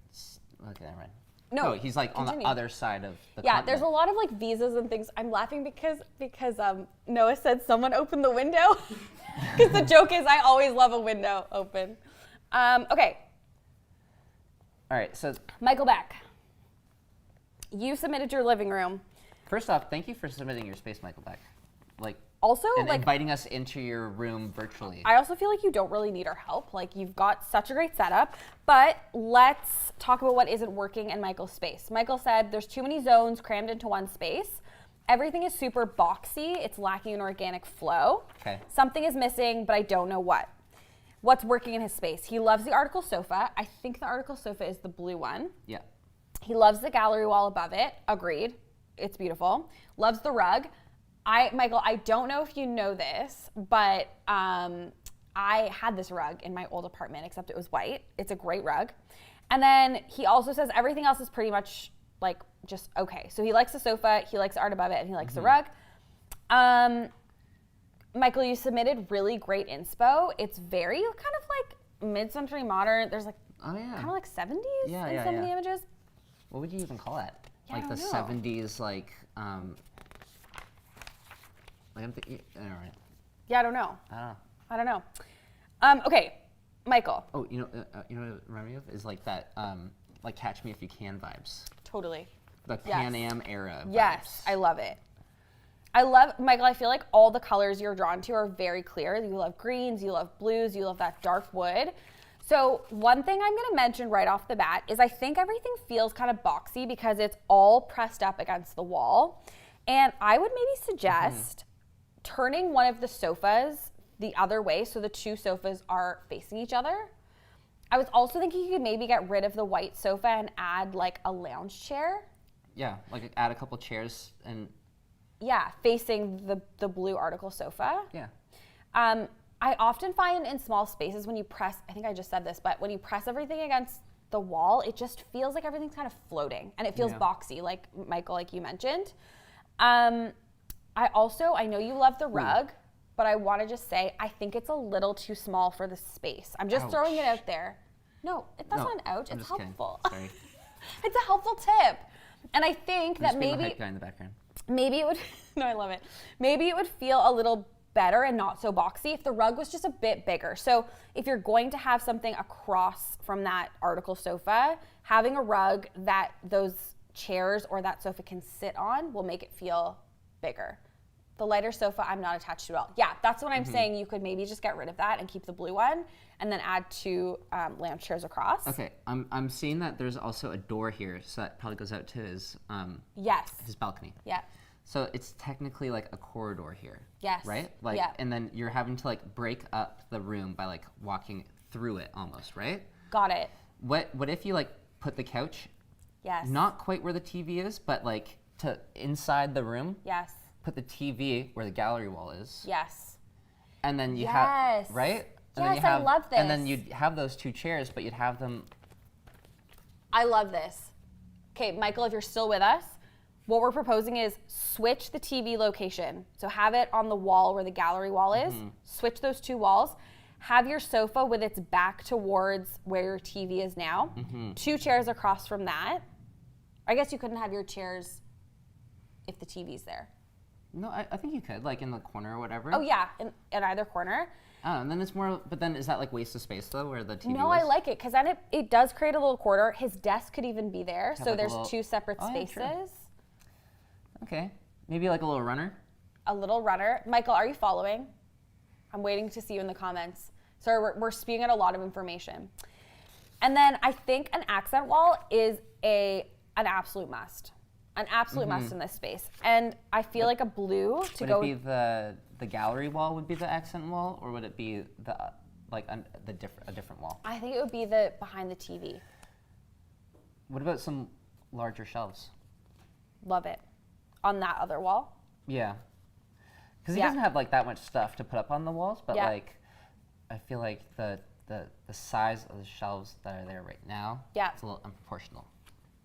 Okay, never mind. No, he's like on continue. the other side of the Yeah, continent. there's a lot of like visas and things. I'm laughing because Noah said someone opened the window. Because the joke is I always love a window open. Okay, All right, so Michael Beck. You submitted your living room. first off, thank you for submitting your space, Michael Beck. Like, Also, and like, inviting us into your room virtually. I also feel like you don't really need our help. Like, you've got such a great setup. But let's talk about what isn't working in Michael's space. Michael said there's too many zones crammed into one space. everything is super boxy. It's lacking an organic flow. Okay. Something is missing, but I don't know what. What's working in his space? He loves the article sofa. I think the article sofa is the blue one. Yeah. He loves the gallery wall above it. Agreed. It's beautiful. Loves the rug. Michael, I don't know if you know this, but I had this rug in my old apartment, except it was white. It's a great rug. And then he also says everything else is pretty much like just okay. So he likes the sofa, he likes the art above it, and he likes the rug. Michael, you submitted really great inspo. It's very kind of like mid-century modern. There's like kind of like 70s in some of the images. What would you even call it? Yeah, like I the don't know. 70s, like I'm thinking, all right. Yeah, I don't know. I don't know. Okay, Michael. Oh, you know what it reminded me of is like that, like Catch Me If You Can vibes. Totally. The Yes. Pan Am era vibes. Yes, I love it. Michael, I feel like all the colors you're drawn to are very clear. You love greens, you love blues, you love that dark wood. So one thing I'm gonna mention right off the bat is I think everything feels kind of boxy because it's all pressed up against the wall. And I would maybe suggest turning one of the sofas the other way so the two sofas are facing each other. I was also thinking you could maybe get rid of the white sofa and add like a lounge chair. Yeah, like add a couple chairs and. Yeah, facing the blue article sofa. Yeah. I often find in small spaces when you press, I think I just said this, but when you press everything against the wall, it just feels like everything's kind of floating and it feels boxy, like Michael, like you mentioned. I know you love the rug, but I want to just say, I think it's a little too small for the space. I'm just throwing it out there. No, that's not an ouch, I'm it's just helpful. Kidding. Sorry. It's a helpful tip. And I think I'm that just being the maybe, hype guy in the background. maybe it would, no, I love it. Maybe it would feel a little better and not so boxy if the rug was just a bit bigger. So if you're going to have something across from that article sofa, having a rug that those chairs or that sofa can sit on will make it feel bigger. The lighter sofa, I'm not attached to at all. Yeah, that's what I'm saying. You could maybe just get rid of that and keep the blue one and then add two lounge chairs across. Okay, I'm seeing that there's also a door here, so that probably goes out to his Yes. his balcony. Yeah. So it's technically like a corridor here. Yes. Right? Like, Yeah. and then you're having to like break up the room by like walking through it almost, right? Got it. What if you like put the couch Yes. not quite where the TV is, but like to inside the room? Yes. Put the TV where the gallery wall is. Yes. And then you Yes. have, right? And then Yes, you I have, love And then this. you'd have those two chairs, but you'd have them. I love this. Okay, Michael, if you're still with us, what we're proposing is switch the TV location. So have it on the wall where the gallery wall is, switch those two walls, have your sofa with its back towards where your TV is now, two chairs across from that. I guess you couldn't have your chairs if the TV's there. No, I think you could, like in the corner or whatever. Oh yeah, in either corner. And then it's more, but then is that like waste of space though, where the TV No, was? I like it because then it does create a little corridor. His desk could even be there, Have so like a there's little- two separate Oh, yeah, spaces. true. Okay, maybe like a little runner. A little runner. Michael, are you following? I'm waiting to see you in the comments. Sorry, we're spewing out a lot of information. And then I think an accent wall is an absolute must. An absolute must in this space. And I feel like a blue to Would go. it be the gallery wall would be the accent wall, or would it be the a different wall? I think it would be the behind the TV. What about some larger shelves? Love it. On that other wall. Yeah, because he Yeah. doesn't have like that much stuff to put up on the walls, but Yeah. like I feel like the size of the shelves that are there right now, Yeah. it's a little unproportional.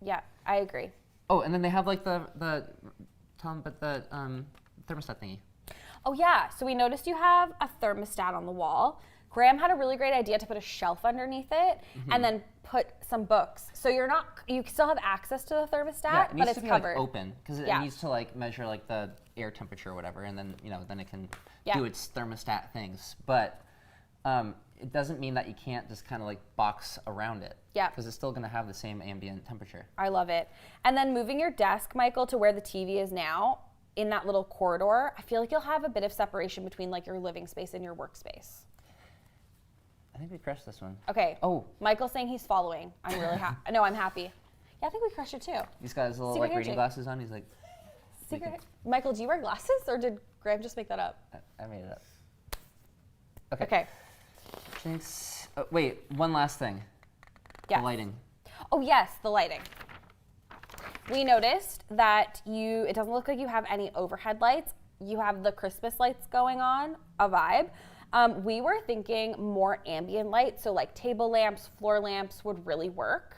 Yeah, I agree. Oh, and then they have like the thermostat thingy. Oh yeah, so we noticed you have a thermostat on the wall. Graham had a really great idea to put a shelf underneath it and then put some books. So you still have access to the thermostat, Yeah, it needs but to it's be covered. like open because it Yeah. needs to like measure like the air temperature or whatever, and then then it can Yeah. do its thermostat things. But it doesn't mean that you can't just kind of like box around it. Yeah. Because it's still going to have the same ambient temperature. I love it. And then moving your desk, Michael, to where the TV is now in that little corridor, I feel like you'll have a bit of separation between like your living space and your workspace. I think we crushed this one. Okay. Oh. Michael's saying he's following. I'm really happy. No, I'm happy. Yeah, I think we crushed it too. He's got his little See like what you're reading doing. glasses on. He's like, Secret. Michael, do you wear glasses or did Graham just make that up? I made it up. Okay. Okay. Thanks. Wait, one last thing. Yes. The lighting. Oh yes, the lighting. We noticed that it doesn't look like you have any overhead lights. You have the Christmas lights going on, a vibe. We were thinking more ambient light, so like table lamps, floor lamps would really work.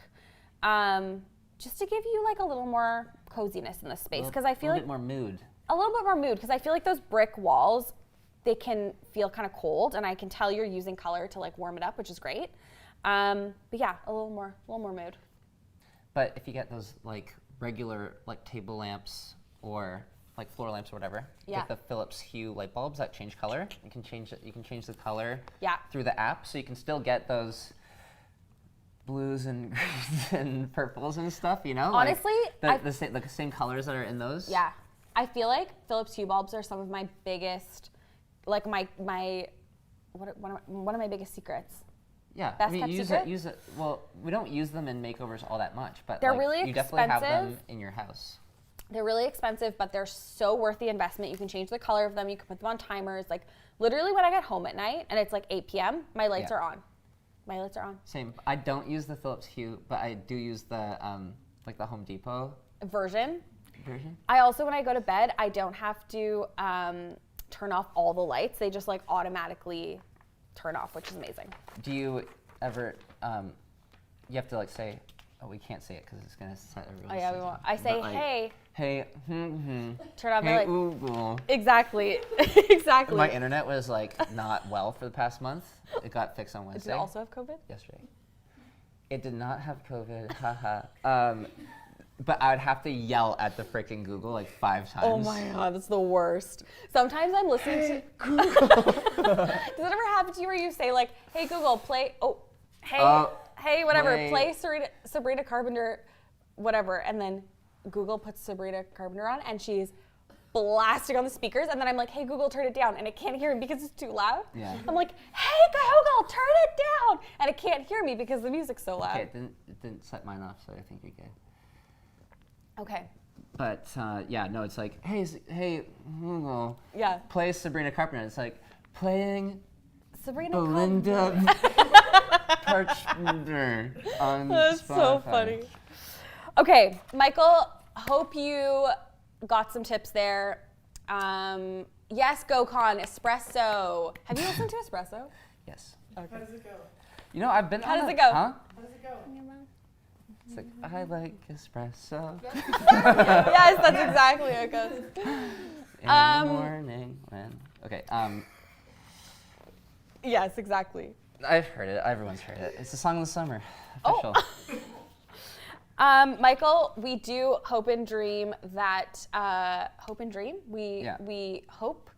Just to give you like a little more coziness in the space, because I feel a like little bit more mood. a little bit more mood, because I feel like those brick walls, they can feel kind of cold, and I can tell you're using color to like warm it up, which is great. But yeah, a little more mood. But if you get those like regular like table lamps or like floor lamps or whatever, Yeah. get the Philips Hue light bulbs that change color. You can change it. You can change the color Yeah. through the app, so you can still get those blues and greens and purples and stuff. You know, Honestly, like the same colors that are in those. Yeah, I feel like Philips Hue bulbs are some of my biggest, like one of my biggest secrets. Yeah, Best I mean, kept use secret? it. Use it. Well, we don't use them in makeovers all that much, but They're like, really you definitely have them expensive. in your house. They're really expensive, but they're so worth the investment. You can change the color of them. You can put them on timers. Like literally, when I get home at night and it's like 8 p.m., my lights Yeah. are on. My lights are on. Same. I don't use the Philips Hue, but I do use the like the Home Depot Version. version. I also, when I go to bed, I don't have to turn off all the lights. They just like automatically turn off, which is amazing. Do you ever? You have to like say, oh, we can't say it because it's gonna set everyone. Oh yeah, we won't. I say, like, hey, hey, turn off the hey, lights. Google. Exactly. Exactly. My internet was like not well for the past month. It got fixed on Did Wednesday. it also have COVID? Yesterday. It did not have COVID. Haha. But I would have to yell at the freaking Google like 5 times. Oh my god, that's the worst. Sometimes I'm listening to Google. Does it ever happen to you where you say like, "Hey Google, play hey whatever, play Sabrina Carpenter, whatever," and then Google puts Sabrina Carpenter on and she's blasting on the speakers, and then I'm like, "Hey Google, turn it down," and it can't hear me because it's too loud. Yeah. I'm like, "Hey Google, turn it down," and it can't hear me because the music's so loud. Okay, it didn't set mine off, so I think you're good. Okay. But yeah, no, it's like, hey Google, Yeah. play Sabrina Carpenter. It's like playing Sabrina Belinda Carpenter. Parchment on That's Spotify. so funny. Okay, Michael, hope you got some tips there. Yes, GoCon, Espresso. Have you listened to Espresso? Yes. How does it go? You know, I've been How on does a- it go? Huh? How does it go? It's like, I like espresso Yes, that's exactly how it goes. in the morning when... Okay, Yes, exactly. I've heard it. Everyone's heard it. It's the song of the summer. Oh. Official. Michael, we do hope and dream that, Yeah. we hope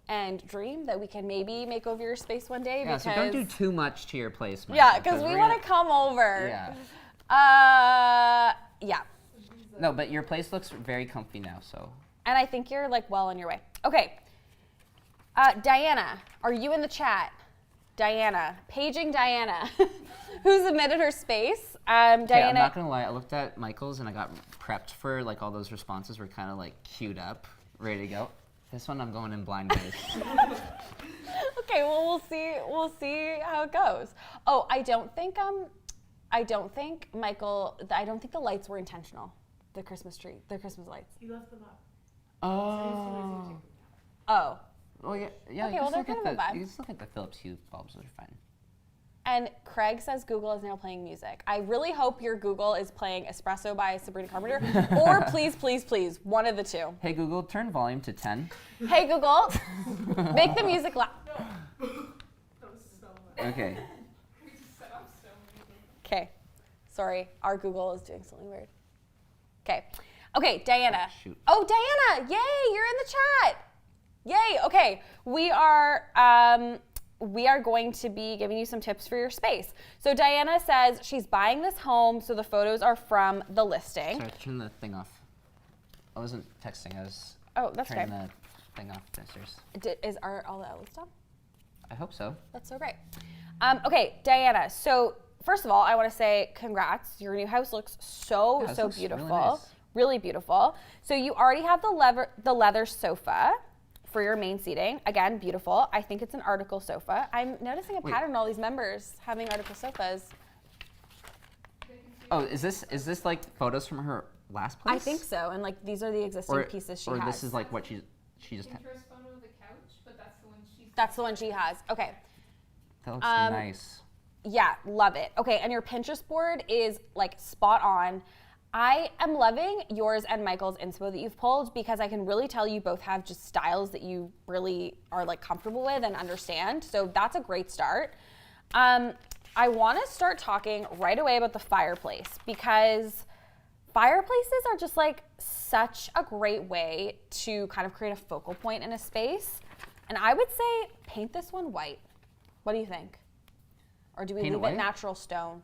and dream that we can maybe make over your space one day. Yeah, because, so don't do too much to your place, Michael, yeah, because we we're want gonna- to come over. Yeah. Yeah. No, but your place looks very comfy now, so... And I think you're like well on your way. Okay. Diana, are you in the chat? Diana, paging Diana, who submitted her space. Okay, Diana. I'm not gonna lie. I looked at Michael's and I got prepped for like all those responses were kind of like queued up, ready to go. This one I'm going in blind ways. Okay, well we'll see. We'll see how it goes. Oh, I don't think Michael. I don't think the lights were intentional. The Christmas tree, the Christmas lights. You left them up. Oh. Oh. Well, yeah. Okay, You well, can they're still kind of get a vibe. you can still get the Philips Hue bulbs. Those are fine. And Craig says Google is now playing music. I really hope your Google is playing Espresso by Sabrina Carpenter, or please, please, please, one of the two. Hey Google, turn volume to 10. Hey Google, make the music loud. That was so much. Okay. We just set off so many. Okay, sorry, our Google is doing something weird. Okay, Diana. Shoot. Oh, Diana, yay, you're in the chat. Yay, okay, we are going to be giving you some tips for your space. So Diana says she's buying this home, so the photos are from the listing. Sorry, turn the thing off. I wasn't texting. I was Oh, that's turning okay. the thing off downstairs. Are all the outlets done? I hope so. That's so great. Okay, Diana. So first of all, I want to say congrats. Your new house looks so Yeah, this so looks really beautiful. nice. Really beautiful. So you already have the leather sofa for your main seating. Again, beautiful. I think it's an article sofa. I'm noticing a pattern in all these members having article sofas. Oh, is this like photos from her last place? I think so. And like these are the existing pieces she has. Or this is like what she just had. Pinterest photo of the couch, but that's the one she's. That's the one she has. Okay. That looks nice. Yeah, love it. Okay, and your Pinterest board is like spot on. I am loving yours and Michael's inspo that you've pulled because I can really tell you both have just styles that you really are like comfortable with and understand. So that's a great start. I want to start talking right away about the fireplace because fireplaces are just like such a great way to kind of create a focal point in a space. And I would say paint this one white. What do you think? Or do we leave it natural stone?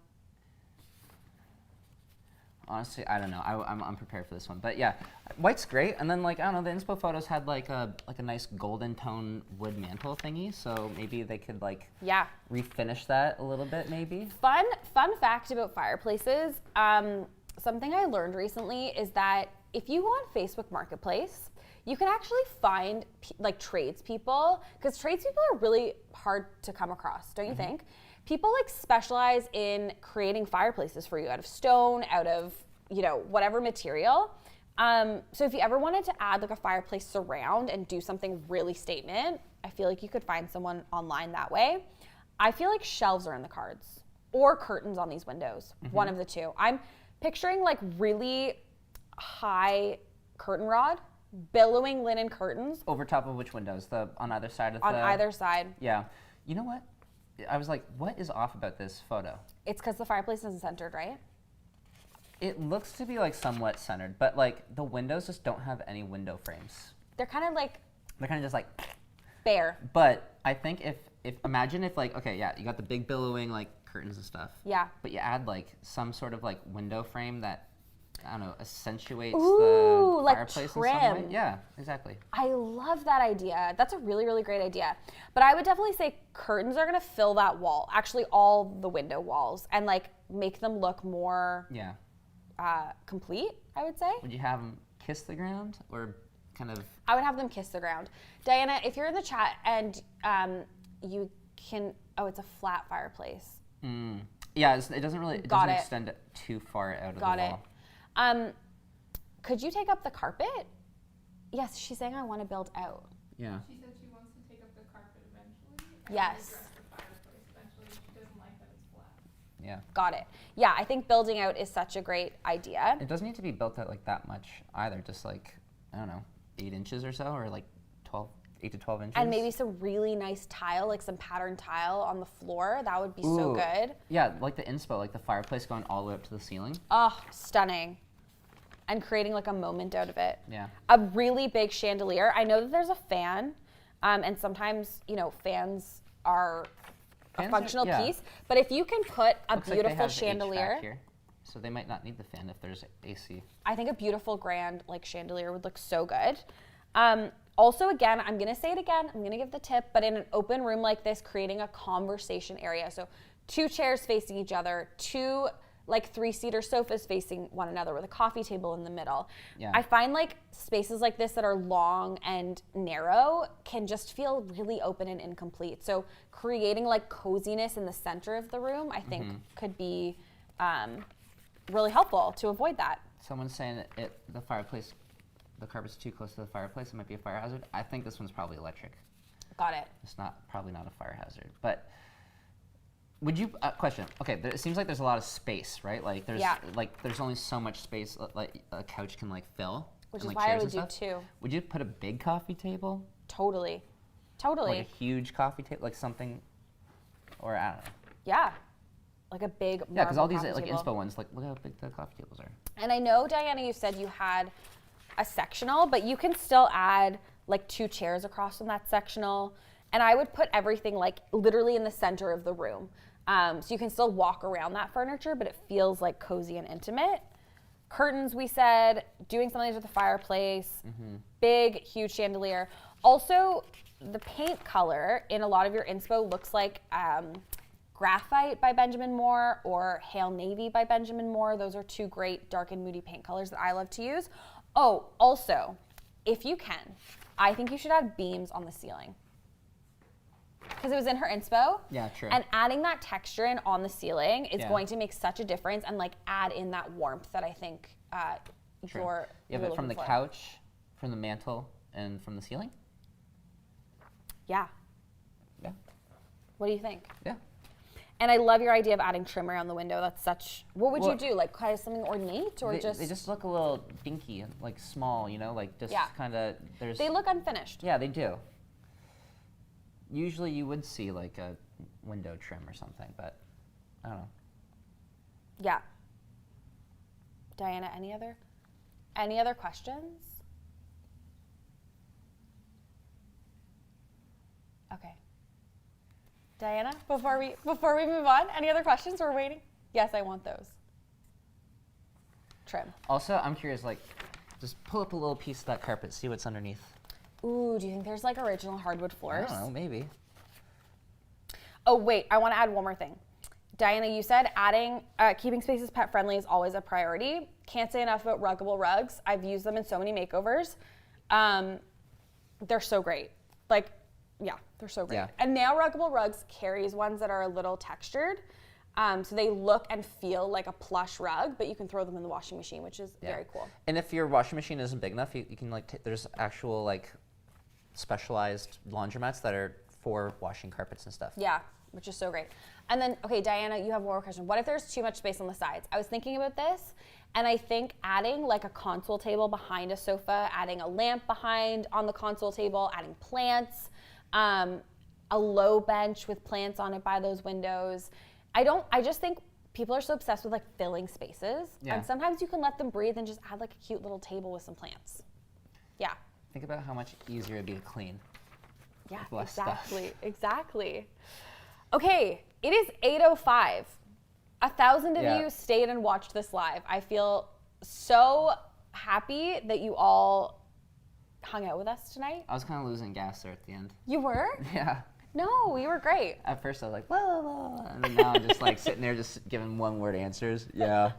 Honestly, I don't know. I'm unprepared for this one, but yeah, white's great. And then like I don't know, the inspo photos had like a nice golden tone wood mantle thingy, so maybe they could like refinish that a little bit, maybe. Fun fact about fireplaces. Something I learned recently is that if you go on Facebook Marketplace, you can actually find like tradespeople, because tradespeople are really hard to come across, don't you think? People like specialize in creating fireplaces for you out of stone, out of, you know, whatever material. So if you ever wanted to add like a fireplace surround and do something really statement, I feel like you could find someone online that way. I feel like shelves are in the cards or curtains on these windows, one of the two. I'm picturing like really high curtain rod, billowing linen curtains. Over top of which windows? On either side of on either side. Yeah. You know what? I was like, what is off about this photo? It's because the fireplace isn't centered, right? It looks to be like somewhat centered, but like the windows just don't have any window frames. They're kind of just like bare. But I think if imagine if like, okay, yeah, you got the big billowing like curtains and stuff. Yeah. But you add like some sort of like window frame that, I don't know, accentuates Ooh, the like fireplace trim. in some way. Yeah, exactly. I love that idea. That's a really, really great idea. But I would definitely say curtains are gonna fill that wall, actually all the window walls, and like make them look more complete, I would say. Would you have them kiss the ground or kind of? I would have them kiss the ground. Diana, if you're in the chat and you can, it's a flat fireplace. Yeah, it doesn't really, it doesn't extend too far out of the wall. Could you take up the carpet? Yes, she's saying I want to build out. Yeah. She said she wants to take up the carpet eventually. Yes. And address the fireplace eventually. She doesn't like that it's flat. Yeah. Got it. Yeah, I think building out is such a great idea. It doesn't need to be built out like that much either. Just like, I don't know, 8 inches or so, or like 8 to 12 inches. And maybe some really nice tile, like some patterned tile on the floor. That would be so good. Yeah, like the inspo, like the fireplace going all the way up to the ceiling. Oh, stunning. And creating like a moment out of it. Yeah. A really big chandelier. I know that there's a fan, and sometimes, you know, fans are a functional piece. But if you can put a beautiful chandelier. Here, so they might not need the fan if there's AC. I think a beautiful grand like chandelier would look so good. Also, again, I'm gonna say it again, I'm gonna give the tip, but in an open room like this, creating a conversation area. So 2 chairs facing each other, 2 like 3-seater sofas facing one another with a coffee table in the middle. Yeah. I find like spaces like this that are long and narrow can just feel really open and incomplete. So creating like coziness in the center of the room, I think could be really helpful to avoid that. Someone's saying that the fireplace, the carpet's too close to the fireplace. It might be a fire hazard. I think this one's probably electric. Got it. It's probably not a fire hazard. But would you question? Okay, it seems like there's a lot of space, right? Like there's only so much space like a couch can like fill. Which and, is like, why I chairs would and do stuff. 2. Would you put a big coffee table? Totally. Like a huge coffee table, like something, or I don't know. Yeah. Like a big marble Yeah, because all these coffee like table. inspo ones, like look how big the coffee tables are. And I know, Diana, you said you had a sectional, but you can still add like 2 chairs across from that sectional. And I would put everything like literally in the center of the room. So you can still walk around that furniture, but it feels like cozy and intimate. Curtains, we said, doing something with the fireplace, big, huge chandelier. Also, the paint color in a lot of your inspo looks like Graphite by Benjamin Moore or Hail Navy by Benjamin Moore. Those are two great dark and moody paint colors that I love to use. Oh, also, if you can, I think you should add beams on the ceiling. Because it was in her inspo. Yeah, true. And adding that texture in on the ceiling is Yeah. going to make such a difference and like add in that warmth that I think True. you're Yeah, you're but from the looking for. couch, from the mantle, and from the ceiling? Yeah. Yeah. What do you think? Yeah. And I love your idea of adding trim around the window. That's such. What would Well, you do? Like kind of something ornate or they just? they just look a little dinky, and like small, you know, like just Yeah. kind of, there's... They look unfinished. Yeah, they do. Usually you would see like a window trim or something, but I don't know. Yeah. Diana, any other questions? Okay. Diana, before we move on, any other questions? We're waiting. Yes, I want those. Trim. Also, I'm curious, like, just pull up a little piece of that carpet, see what's underneath. Ooh, do you think there's like original hardwood I floors? don't know, maybe. Oh wait, I want to add one more thing. Diana, you said keeping spaces pet friendly is always a priority. Can't say enough about ruggable rugs. I've used them in so many makeovers. They're so great. Like, yeah, they're so great. Yeah. And now Ruggable Rugs carries ones that are a little textured. So they look and feel like a plush rug, but you can throw them in the washing machine, which is Yeah. very cool. And if your washing machine isn't big enough, you can like, there's actual like specialized laundromats that are for washing carpets and stuff. Yeah, which is so great. And then, okay, Diana, you have one more question. What if there's too much space on the sides? I was thinking about this, and I think adding like a console table behind a sofa, adding a lamp behind on the console table, adding plants, a low bench with plants on it by those windows. I just think people are so obsessed with like filling spaces, Yeah. and sometimes you can let them breathe and just add like a cute little table with some plants. Yeah. Think about how much easier it'd be to clean. Yeah, With less stuff. exactly. Okay, it is 8:05. 1,000 of Yeah. you stayed and watched this live. I feel so happy that you all hung out with us tonight. I was kind of losing gas there at the end. You were? Yeah. No, you were great. At first I was like, blah, blah, blah, and then now I'm just like sitting there just giving one-word answers. Yeah.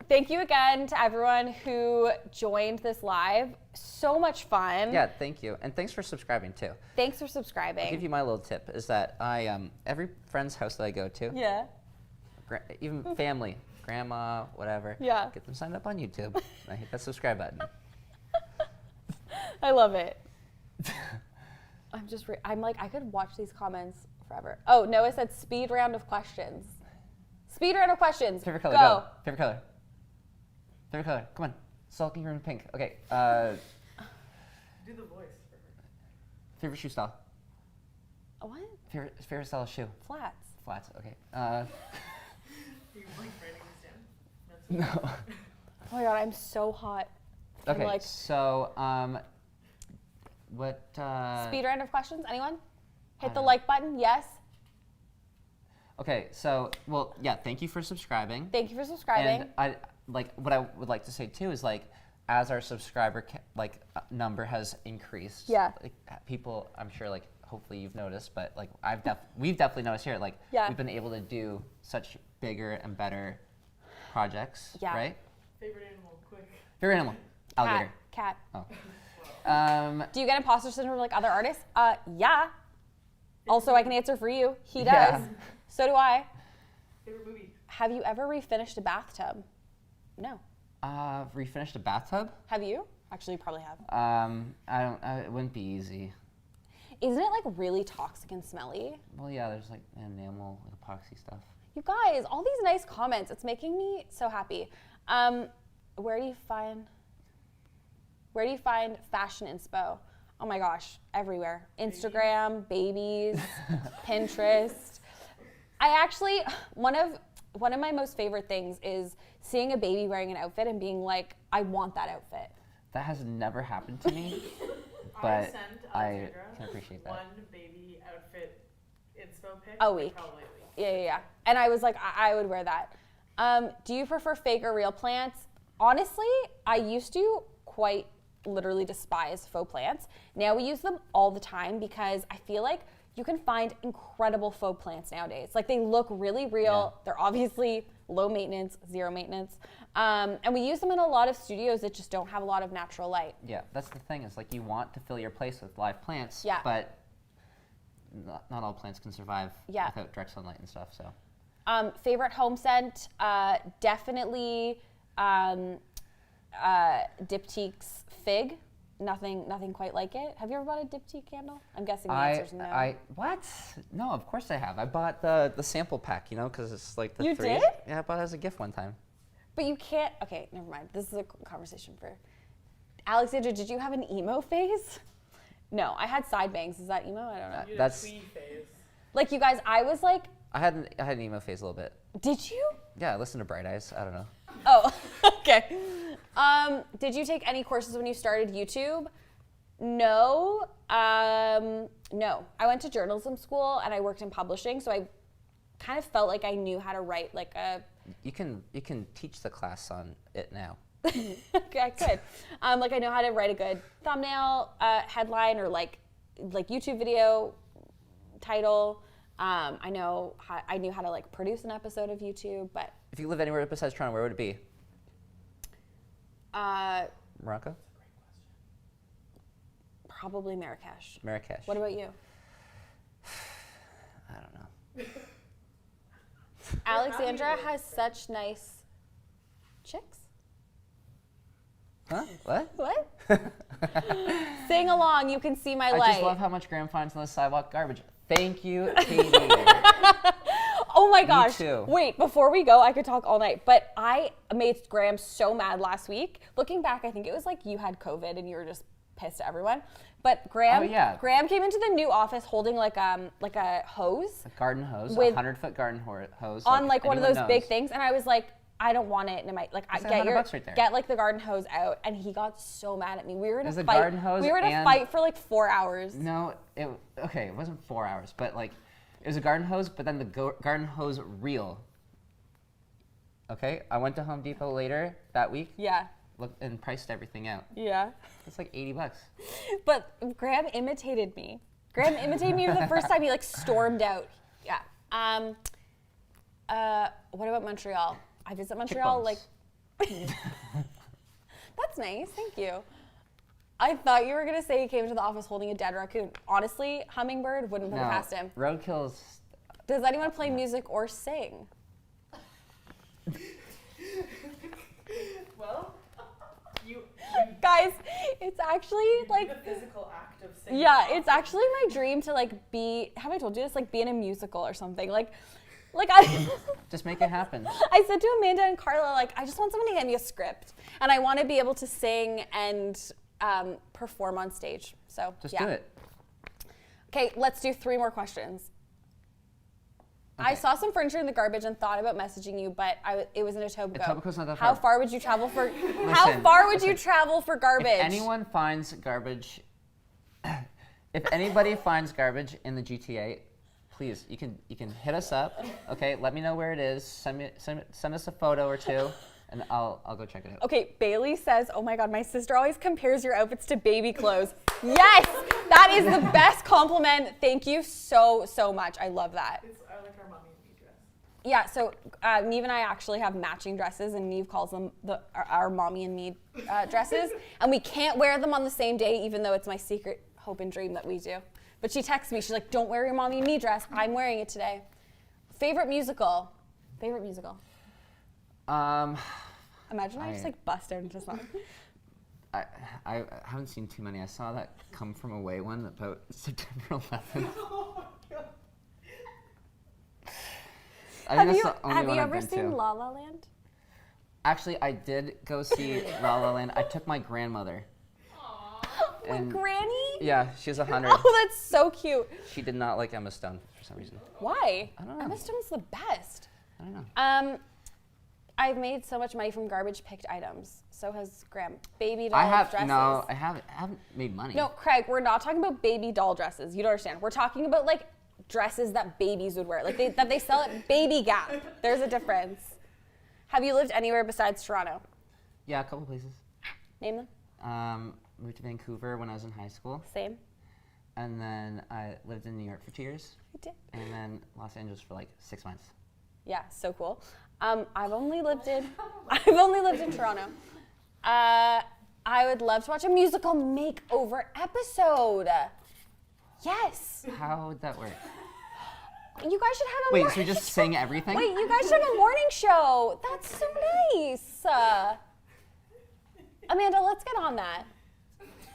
Thank you again to everyone who joined this live. So much fun. Yeah, thank you. And thanks for subscribing too. Thanks for subscribing. I'll give you my little tip is that I, every friend's house that I go to, Yeah. even family, grandma, whatever, Yeah. get them signed up on YouTube. I hit that subscribe button. I love it. I'm like, I could watch these comments forever. Oh, Noah said speed round of questions. Speed round of questions. Favorite color, go. Favorite color. Favorite color, come on. Sulking green pink. Okay, Do the voice for her. favorite shoe style. What? Favorite style of shoe. Flats. Flats, okay. Are you like writing this down? No. Oh my god, I'm so hot. I'm Okay, like, so, what, speed round of questions. Anyone? Hit the don't- like button. Yes. Okay, so, well, yeah, thank you for subscribing. Thank you for subscribing. And I, like, what I would like to say too is like, as our subscriber number has increased, Yeah. like, people, I'm sure, like, hopefully you've noticed, but like, we've definitely noticed here, like, Yeah. we've been able to do such bigger and better projects, Yeah. right? Favorite animal, quick. Favorite animal, alligator. Cat. Oh. Do you get imposter syndrome like other artists? Yeah. Also, I can answer for you. He does. Yeah. So do I. Favorite movie? Have you ever refinished a bathtub? No. Refinished a bathtub? Have you? Actually, you probably have. It wouldn't be easy. Isn't it like really toxic and smelly? Well, yeah, there's like enamel, like epoxy stuff. You guys, all these nice comments. It's making me so happy. Where do you find fashion inspo? Oh my gosh, everywhere. Instagram, babies, Pinterest. I actually, one of my most favorite things is seeing a baby wearing an outfit and being like, I want that outfit. That has never happened to me, I but sent I Alexandra can appreciate that. one baby outfit inspo pic. A like, week. Probably a week. Yeah. And I was like, I would wear that. Do you prefer fake or real plants? Honestly, I used to quite literally despise faux plants. Now we use them all the time because I feel like you can find incredible faux plants nowadays. Like they look really real. Yeah. They're obviously low maintenance, zero maintenance. And we use them in a lot of studios that just don't have a lot of natural light. Yeah, that's the thing. Is like you want to fill your place with live plants, Yeah. but not all plants can survive Yeah. without direct sunlight and stuff. So Favorite home scent, definitely Diptyque's Fig. Nothing quite like it. Have you ever bought a Diptyque candle? I'm guessing the answer's no. What? No, of course I have. I bought the sample pack, because it's like the You 3. did? Yeah, I bought it as a gift one time. But you can't. Okay, never mind. This is a conversation for Alexandra. Did you have an emo phase? No, I had side bangs. Is that emo? I don't know. You had That's- a tweed phase. Like you guys, I was like, I had an emo phase a little bit. did you? Yeah, I listened to Bright Eyes. I don't know. Oh, okay. Did you take any courses when you started YouTube? No. No. I went to journalism school and I worked in publishing, so I kind of felt like I knew how to write like a. You can teach the class on it now. Okay, I could. Like I know how to write a good thumbnail, headline, or like YouTube video title. I knew how to like produce an episode of YouTube, but If you live anywhere besides Toronto, where would it be? Morocco? probably Marrakesh. Marrakesh. What about you? I don't know. Alexandra has such nice chicks. Huh? What? What? Sing along, you can see my I light. just love how much Graham finds on the sidewalk garbage. Thank you, Katie. Oh my gosh. too. Wait, before we go, I could talk all night, but I made Graham so mad last week. Looking back, I think it was like you had COVID and you were just pissed at everyone. But Graham, Oh, yeah. Graham came into the new office holding like a hose A garden hose, With- 100-foot garden hose. on like one of anyone those big knows. things, and I was like, I don't want it. And I It's like $100 right there. get like the garden hose out, and he got so mad at me. We were in There's a a fight. garden hose we were in a and- fight for like 4 hours. No, it wasn't 4 hours, but like it was a garden hose, but then the garden hose reel. Okay, I went to Home Depot later that week, Yeah, looked and priced everything out. yeah. It's like $80. But Graham imitated me. Graham imitated me for the first time. He like stormed out. Yeah. What about Montreal? I visit Montreal bones. like. That's nice. Thank you. I thought you were gonna say he came to the office holding a dead raccoon. Honestly, hummingbird wouldn't put it past him. Roadkill's. Does anyone play music or sing? Well, you Guys, it's actually do like. the physical act of singing. Yeah, it's actually my dream to like be. Have I told you this? Like be in a musical or something. Like I. Just make it happen. I said to Amanda and Carla, like, I just want someone to hand me a script, and I want to be able to sing and perform on stage. So Just yeah. do it. Okay, let's do 3 more questions. I Okay. saw some furniture in the garbage and thought about messaging you, but it was in Etobicoke. Etobicoke's not that How far. far would you travel for? How Listen, far would you listen. travel for garbage? If anyone finds garbage, if anybody finds garbage in the GTA, please, you can hit us up. Okay, let me know where it is. Send us a photo or 2, and I'll go check it out. Okay, Bailey says, oh my God, my sister always compares your outfits to baby clothes. Yes, that is the best compliment. Thank you so much. I love that. I like our mommy and me dress. Yeah, so Neve and I actually have matching dresses, and Neve calls them our mommy and me dresses, and we can't wear them on the same day, even though it's my secret hope and dream that we do. But she texts me, she's like, don't wear your mommy and me dress. I'm wearing it today. Favorite musical? Imagine Imagine I just like bust out into song. I haven't seen too many. I saw that Come From Away one about September 11th. I think that's the only Have one you I've ever been seen to. La La Land? Actually, I did go see La La Land. I took my grandmother. With And- Granny? Yeah, she's 100. Oh, that's so cute. She did not like Emma Stone for some reason. Why? I don't know. Emma Stone's the best. I don't know. I've made so much money from garbage picked items. So has Graham. Baby doll I have dresses. no. I haven't made money. No, Craig, we're not talking about baby doll dresses. You don't understand. We're talking about like dresses that babies would wear, like that they sell at Baby Gap. There's a difference. Have you lived anywhere besides Toronto? Yeah, a couple places. Name them. Moved to Vancouver when I was in high school. Same. and then I lived in New York for 2 years, I did. and then Los Angeles for like 6 months. Yeah, so cool. I've only lived in Toronto. I would love to watch a musical makeover episode. Yes. How would that work? You guys should have a Wait, morning so we just sing everything? Wait, you guys should have a morning show. That's so nice. Amanda, let's get on that.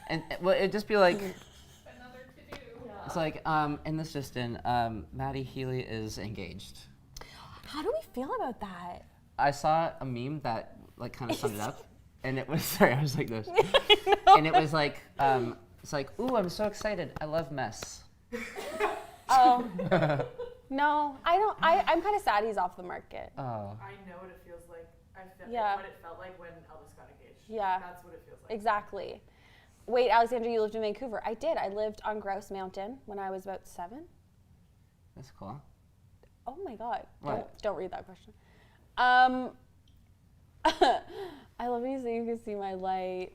And well, it'd just be like, Another to do. it's like, in the assistant, Maddie Healy is engaged. How do we feel about that? I saw a meme that like kind of summed it up, and it was sorry, I was like this, and it was like, it's like, ooh, I'm so excited. I love mess. Oh. No, I don't. I'm kind of sad he's off the market. Oh. I know what it feels like. Yeah. What it felt like when Elvis got engaged. Yeah. That's what it feels like. Exactly. Wait, Alexandra, you lived in Vancouver. I did. I lived on Grouse Mountain when I was about 7. That's cool. Oh my God. What? Don't read that question. I love when you say you can see my light.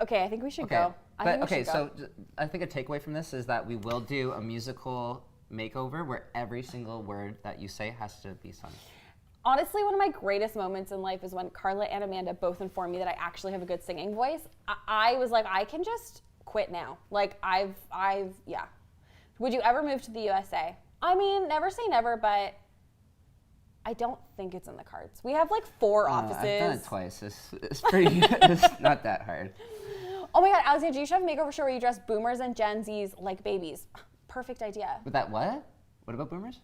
Okay, I think we should go. I think a takeaway from this is that we will do a musical makeover where every single word that you say has to be sung. Honestly, one of my greatest moments in life is when Carla and Amanda both informed me that I actually have a good singing voice. I was like, I can just quit now. Like, yeah. Would you ever move to the USA? I mean, never say never, but I don't think it's in the cards. We have like 4 offices. I've done it twice. It's pretty, it's not that hard. Oh my God, Alexandra, you should have a makeover show where you dress boomers and Gen Zs like babies. Perfect idea. But that what? What about boomers?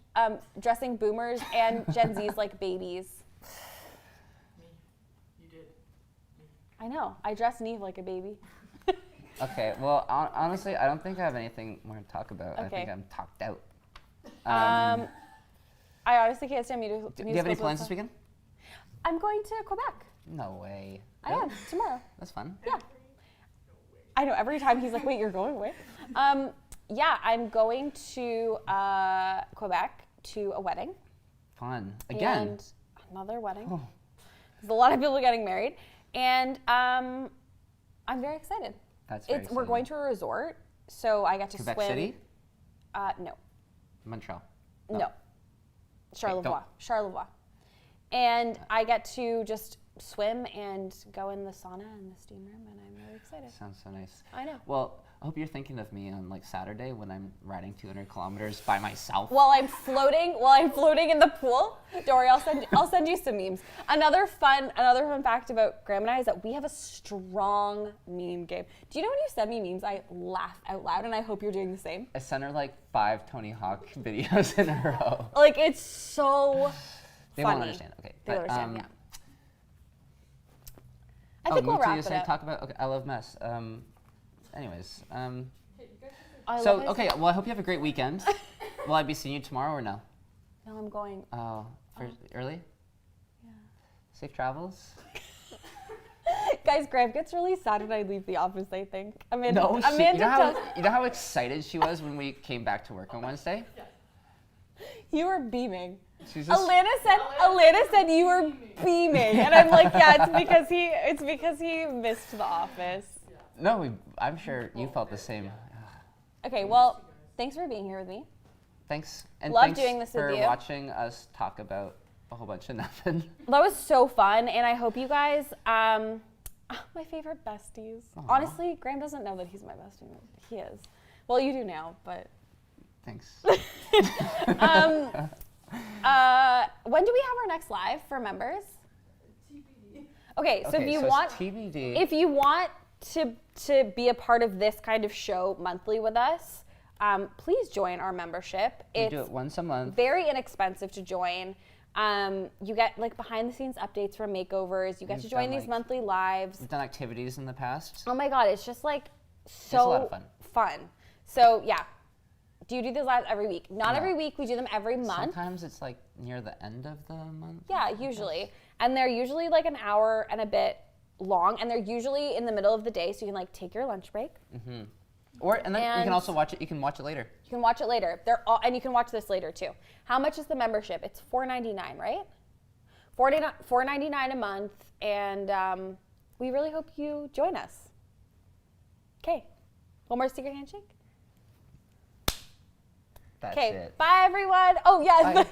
Dressing boomers and Gen Zs like babies. Me. You did. Me. I know. I dress Neve like a baby. Okay, well, honestly, I don't think I have anything more to talk about. I think Okay. I'm talked out. I honestly can't stand musicals. Do you have any plans this weekend? I'm going to Quebec. No way. I am, tomorrow. That's fun. Yeah. I know, every time he's like, wait, you're going away? Yeah, I'm going to Quebec to a wedding. Fun. Again. And another wedding. Oh. There's a lot of people getting married. And I'm very excited. That's very We're exciting. going to a resort, so I get to Quebec swim. City? No. Montreal. No. Charlevoix. don't- Charlevoix. And I get to just swim and go in the sauna and the steam room, and I'm really excited. Sounds so nice. I know. Well, I hope you're thinking of me on like Saturday when I'm riding 200 kilometers by myself. While I'm floating in the pool, don't worry, I'll send you some memes. Another fun fact about Graham and I is that we have a strong meme game. Do you know when you send me memes, I laugh out loud, and I hope you're doing the same. I sent her like 5 Tony Hawk videos in a row. Like, it's so They funny. won't understand. Okay. They don't but, understand, yeah. I think we'll move to wrap USA, it up. talk about. Okay, I love mess. Anyways, Hey, you guys I so love okay. Well, I hope you have a great weekend. Will I be seeing you tomorrow or no? No, I'm going. Oh, early. Yeah. Safe travels. Guys, Graham gets really sad when I leave the office, I think. Amanda, No, Amanda you know how excited she was when we came back to work on Wednesday? you were beaming. She's just, Alana said you were beaming. And I'm like, yeah, it's because he missed the office. no, I'm sure you felt the same. Okay, well, thanks for being here with me. Thanks, and Love thanks doing this with for you. watching us talk about a whole bunch of nothing. That was so fun, and I hope you guys, my favorite besties. Aw. Honestly, Graham doesn't know that he's my bestie. He is. Well, you do now, but. Thanks. When do we have our next live for members? TBD. Okay, so if you so want, it's TBD. if you want to be a part of this kind of show monthly with us, please join our membership. we It's do it once a month. very inexpensive to join. You get like behind the scenes updates from makeovers. You get We've to join done, these like- monthly lives. We've done activities in the past. Oh my God, it's just like so It's a lot of fun. So yeah, do you do these lives every week? Not No. every week. We do them every month. Sometimes it's like near the end of the month. Yeah, usually. And they're usually like an hour and a bit long, and they're usually in the middle of the day, so you can like take your lunch break. And then you And- can also watch it. You can watch it later. You can watch it later. And you can watch this later too. How much is the membership? It's $4.99, right? $4.99 a month, and we really hope you join us. Okay. One more secret handshake. That's Okay. it. Bye, everyone. Oh, yes. Bye.